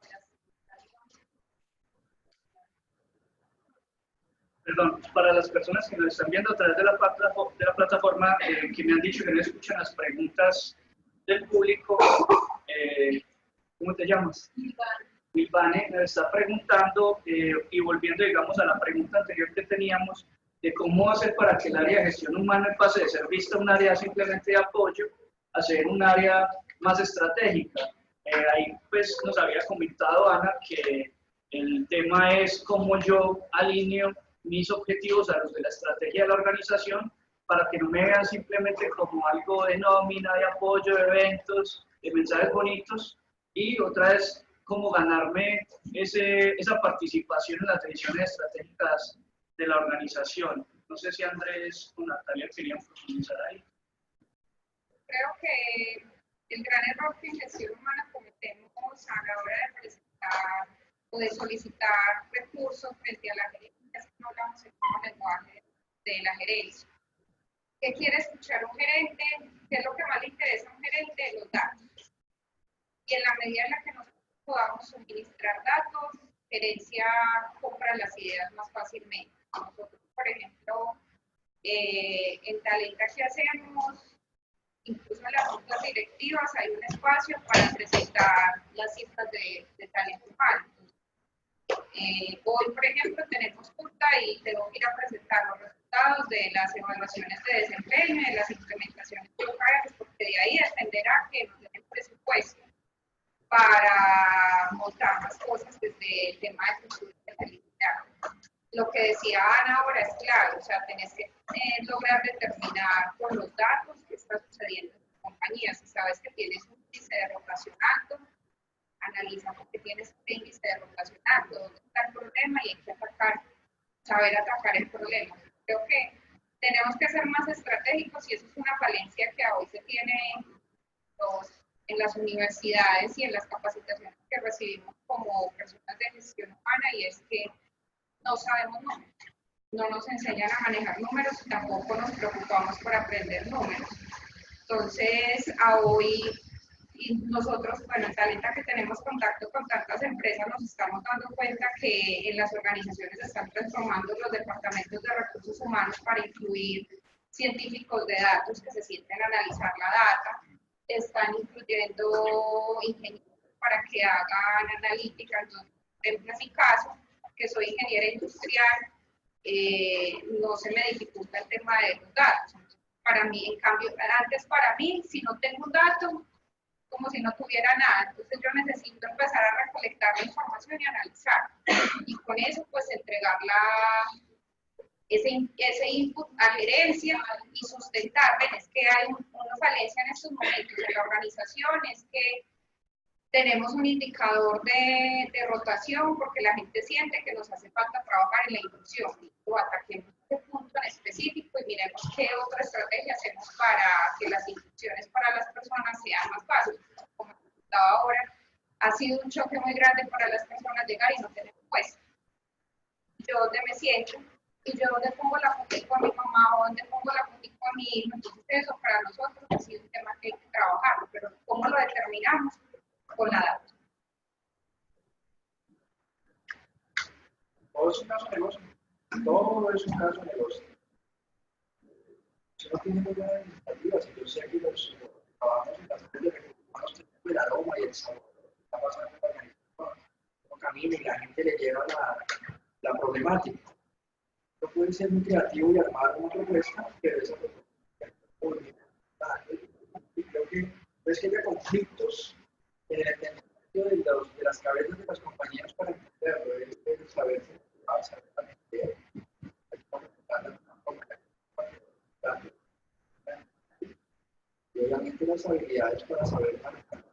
Perdón, para las personas que nos están viendo a través de la plataforma, que me han dicho que no escuchan las preguntas del público, ¿cómo te llamas? Milvane nos está preguntando, y volviendo, digamos, a la pregunta anterior que teníamos, de cómo hacer para que el área de gestión humana pase de ser vista un área simplemente de apoyo a ser un área más estratégica. Ahí pues nos había comentado Ana que el tema es cómo yo alineo mis objetivos a los de la estrategia de la organización para que no me vean simplemente como algo de nómina, de apoyo, de eventos, de mensajes bonitos, y otra es cómo ganarme esa participación en las decisiones estratégicas de la organización. No sé si Andrés o Natalia querían profundizar ahí. Creo que el gran error que en gestión humana cometemos a la hora de presentar o de solicitar recursos frente a la gerencia es que no hablamos el mismo lenguaje de la gerencia. ¿Qué quiere escuchar un gerente? ¿Qué es lo que más le interesa a un gerente? Los datos. Y en la medida en la que nosotros podamos suministrar datos, gerencia compra las ideas más fácilmente. Nosotros, por ejemplo, en Talenta, ¿qué hacemos? Incluso en las juntas directivas hay un espacio para presentar las cifras de talento humano. Hoy, por ejemplo, tenemos junta y tengo que ir a presentar los resultados de las evaluaciones de desempeño, de las implementaciones de OKRs, porque de ahí dependerá que nos den el presupuesto para montar más cosas desde el tema de cultura de felicidad. Lo que decía Ana ahora es claro, o sea, tenés que lograr determinar por los datos qué está sucediendo en tu compañía. Si sabes que tienes un índice de rotación alto, saber atacar el problema. Creo que tenemos que ser más estratégicos y eso es una falencia que hoy se tiene en las universidades y en las capacitaciones que recibimos como personas de gestión humana, y es que no sabemos números, no nos enseñan a manejar números y tampoco nos preocupamos por aprender números. Entonces, a hoy nosotros, bueno, en Talenta, que tenemos contacto con tantas empresas, nos estamos dando cuenta que en las organizaciones se están transformando los departamentos de recursos humanos para incluir científicos de datos que se sienten a analizar la data, están incluyendo ingenieros para que hagan analítica. Entonces, en mi caso, que soy ingeniera industrial, no se me dificulta el tema de los datos. Para mí, en cambio, antes para mí, si no tengo un dato, como si no tuviera nada. Entonces yo necesito empezar a recolectar la información y analizar. Y con eso, pues, entregar ese input a gerencia y sustentar. Ven, es que hay una falencia en estos momentos en la organización, es que tenemos un indicador de rotación porque la gente siente que nos hace falta trabajar en la inducción. O ataquemos este punto en específico y miremos qué otra estrategia hacemos para que las inducciones para las personas sean más fáciles. Como comentaba ahora, ha sido un choque muy grande para las personas llegar y no tener puesto. Yo donde me siento y yo donde pongo la fotico a mi mamá o donde pongo la fotico a mi hijo. Entonces eso para nosotros ha sido un tema que hay que trabajar, pero ¿cómo lo determinamos? Con la data. Todo es un caso de negocio. Todo es un caso de negocio. Si no tiene muy buenas iniciativas, yo sé que los trabajamos en las redes de recursos humanos tienen el aroma y el sabor que está pasando en la organización, un camino y la gente le lleva la problemática. No puede ser muy creativo y armar una propuesta, pero esa propuesta y creo que es que haya conflictos en el entendimiento de las cabezas de las compañías para entenderlo, es saber exactamente y obviamente las habilidades para saber manejar,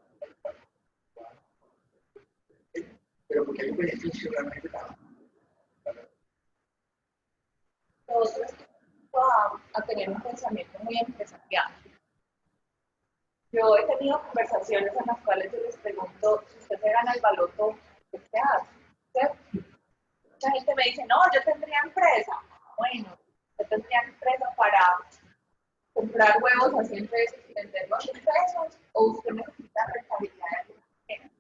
pero porque hay un beneficio realmente para nosotros a tener un pensamiento muy empresarial. Yo he tenido conversaciones en las cuales yo les pregunto, si usted se gana el baloto, ¿qué se hace? Mucha gente me dice, no, yo tendría empresa. Bueno, yo tendría empresa para comprar huevos a 100 pesos y venderlos a 100 pesos, o usted necesita rentabilidad de alguna manera.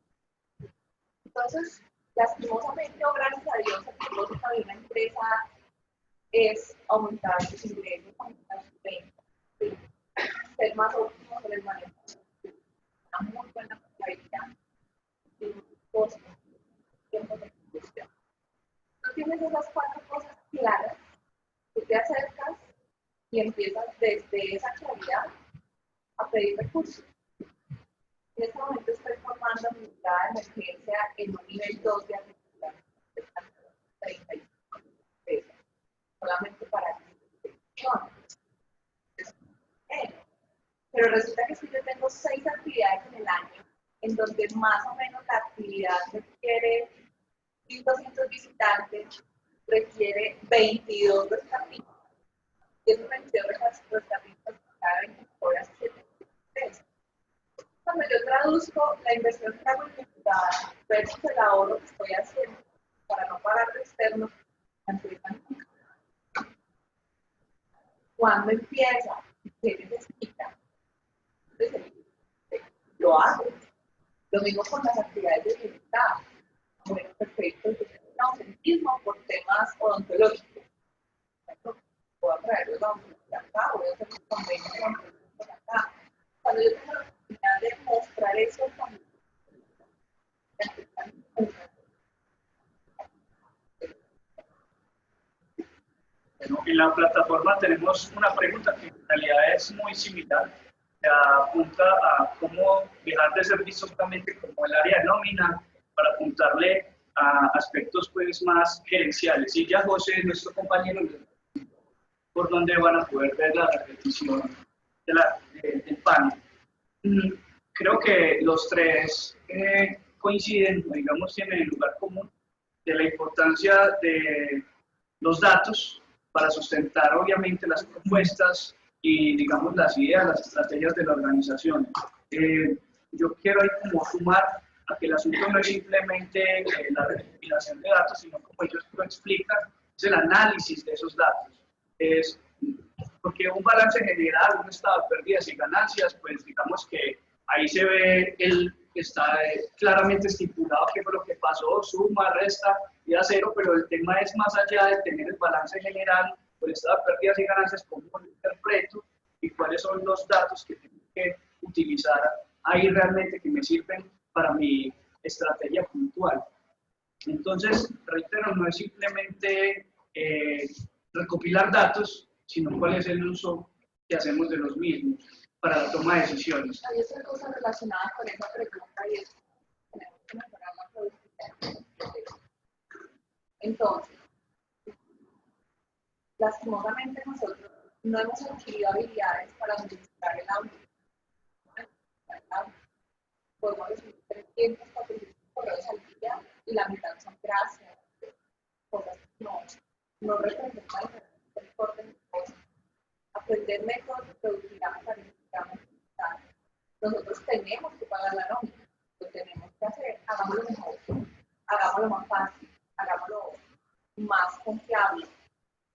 Entonces, lastimosamente, o gracias a Dios, el propósito de una empresa es aumentar sus ingresos, aumentar sus ventas, ¿sí? Ser más óptimo en el manejo, una muy buena rentabilidad y un costo, tiempo de ejecución. No tienes esas 4 cosas claras, tú te acercas y empiezas desde esa claridad a pedir recursos. En este momento estoy formando mi unidad de emergencia en un nivel 2 de atención de 35 pesos, solamente para la pero resulta que si yo tengo 6 actividades en el año, en donde más o menos la actividad requiere 1.200 visitantes, requiere 22 restaurantes, y esos 22 restaurantes cada 24 horas 7 pesos. Cuando yo traduzco la inversión que hago en mi unidad versus el ahorro que estoy haciendo para no pagar de externos, la empresa nunca. ¿Cuándo empieza? ¿Qué necesita? Entonces, lo hago. Lo mismo con las actividades de bienestar. Bueno, perfecto, yo tengo un ausentismo por temas odontológicos. Voy a traer los odontólogos acá, voy a hacer un convenio con los odontólogos acá. Cuando yo tengo la oportunidad de mostrar eso también, Bueno, en la plataforma tenemos una pregunta que en realidad es muy similar. Apunta a cómo dejar de ser visto solamente como el área de nómina para apuntarle a aspectos pues más gerenciales. Y ya José, nuestro compañero, por dónde van a poder ver la repetición del panel. Creo que los tres coinciden, digamos, tienen el lugar común de la importancia de los datos para sustentar obviamente las propuestas y digamos las ideas, las estrategias de la organización. Yo quiero ahí como sumar a que el asunto no es simplemente la recopilación de datos, sino como ellos lo explican, es el análisis de esos datos. Es porque un balance general, un estado de pérdidas y ganancias, pues digamos que ahí se ve está claramente estipulado qué fue lo que pasó, suma, resta y da cero, pero el tema es más allá de tener el balance general, o el estado de pérdidas y ganancias, cómo lo interpreto y cuáles son los datos que tengo que utilizar ahí realmente que me sirven para mi estrategia puntual. Entonces, reitero, no es simplemente recopilar datos, sino cuál es el uso que hacemos de los mismos para la toma de decisiones. Hay otra cosa relacionada con esa pregunta y es que tenemos que mejorar la productividad. Entonces, lastimosamente nosotros no hemos adquirido habilidades para administrar el audio. Podemos recibir 300, 400 correos al día y la mitad son gracias, cosas que no representan el importe de cosas. Aprender métodos de productividad me parece fundamental. Nosotros tenemos que pagar la nómina, lo tenemos que hacer, hagámoslo mejor, hagámoslo más fácil, hagámoslo más confiable.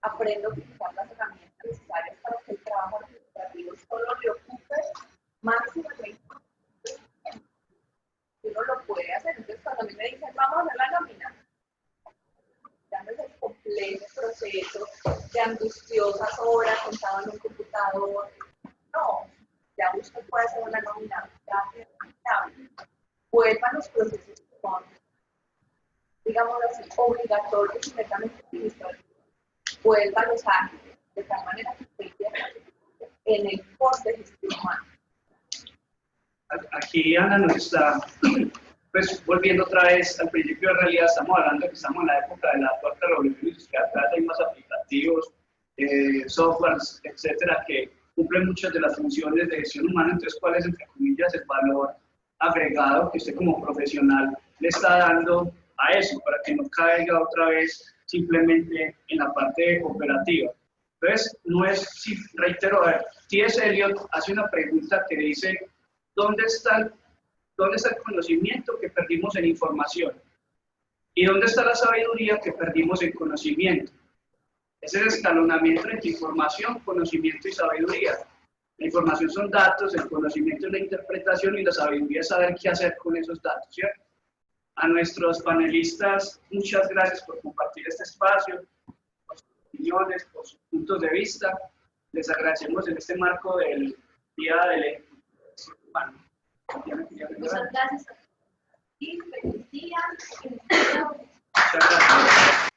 Aprendo a utilizar las herramientas necesarias para que el trabajo administrativo solo le ocupe máximo 20%. Uno lo puede hacer. Entonces, cuando a mí me dicen, vamos a hacer la nómina, ya no es el complejo proceso de angustiosas horas sentado en un computador. No, ya usted puede hacer una nómina rápida y confiable. Vuelvan los procesos que son, digamos así, obligatorios y netamente administrativos. Vuelvan los ágiles, de tal manera que usted en el post de gestión humana. Aquí Ana nos está pues, volviendo otra vez al principio. De realidad estamos hablando de que estamos en la época de la cuarta revolución industrial, cada vez hay más aplicativos, softwares, etcétera, que cumplen muchas de las funciones de gestión humana. Entonces, ¿cuál es, entre comillas, el valor agregado que usted como profesional le está dando a eso, para que no caiga otra vez simplemente en la parte operativa? Entonces, no es, sí, reitero, a ver, T.S. Eliot hace una pregunta que dice, ¿dónde está el conocimiento que perdimos en información? ¿Y dónde está la sabiduría que perdimos en conocimiento? Es el escalonamiento entre información, conocimiento y sabiduría. La información son datos, el conocimiento es la interpretación y la sabiduría es saber qué hacer con esos datos, ¿cierto? A nuestros panelistas, muchas gracias por compartir este espacio, por sus opiniones, por sus puntos de vista. Les agradecemos en este marco del Día del Ejecutivo Humano. Muchas gracias. Y feliz día. Muchas gracias.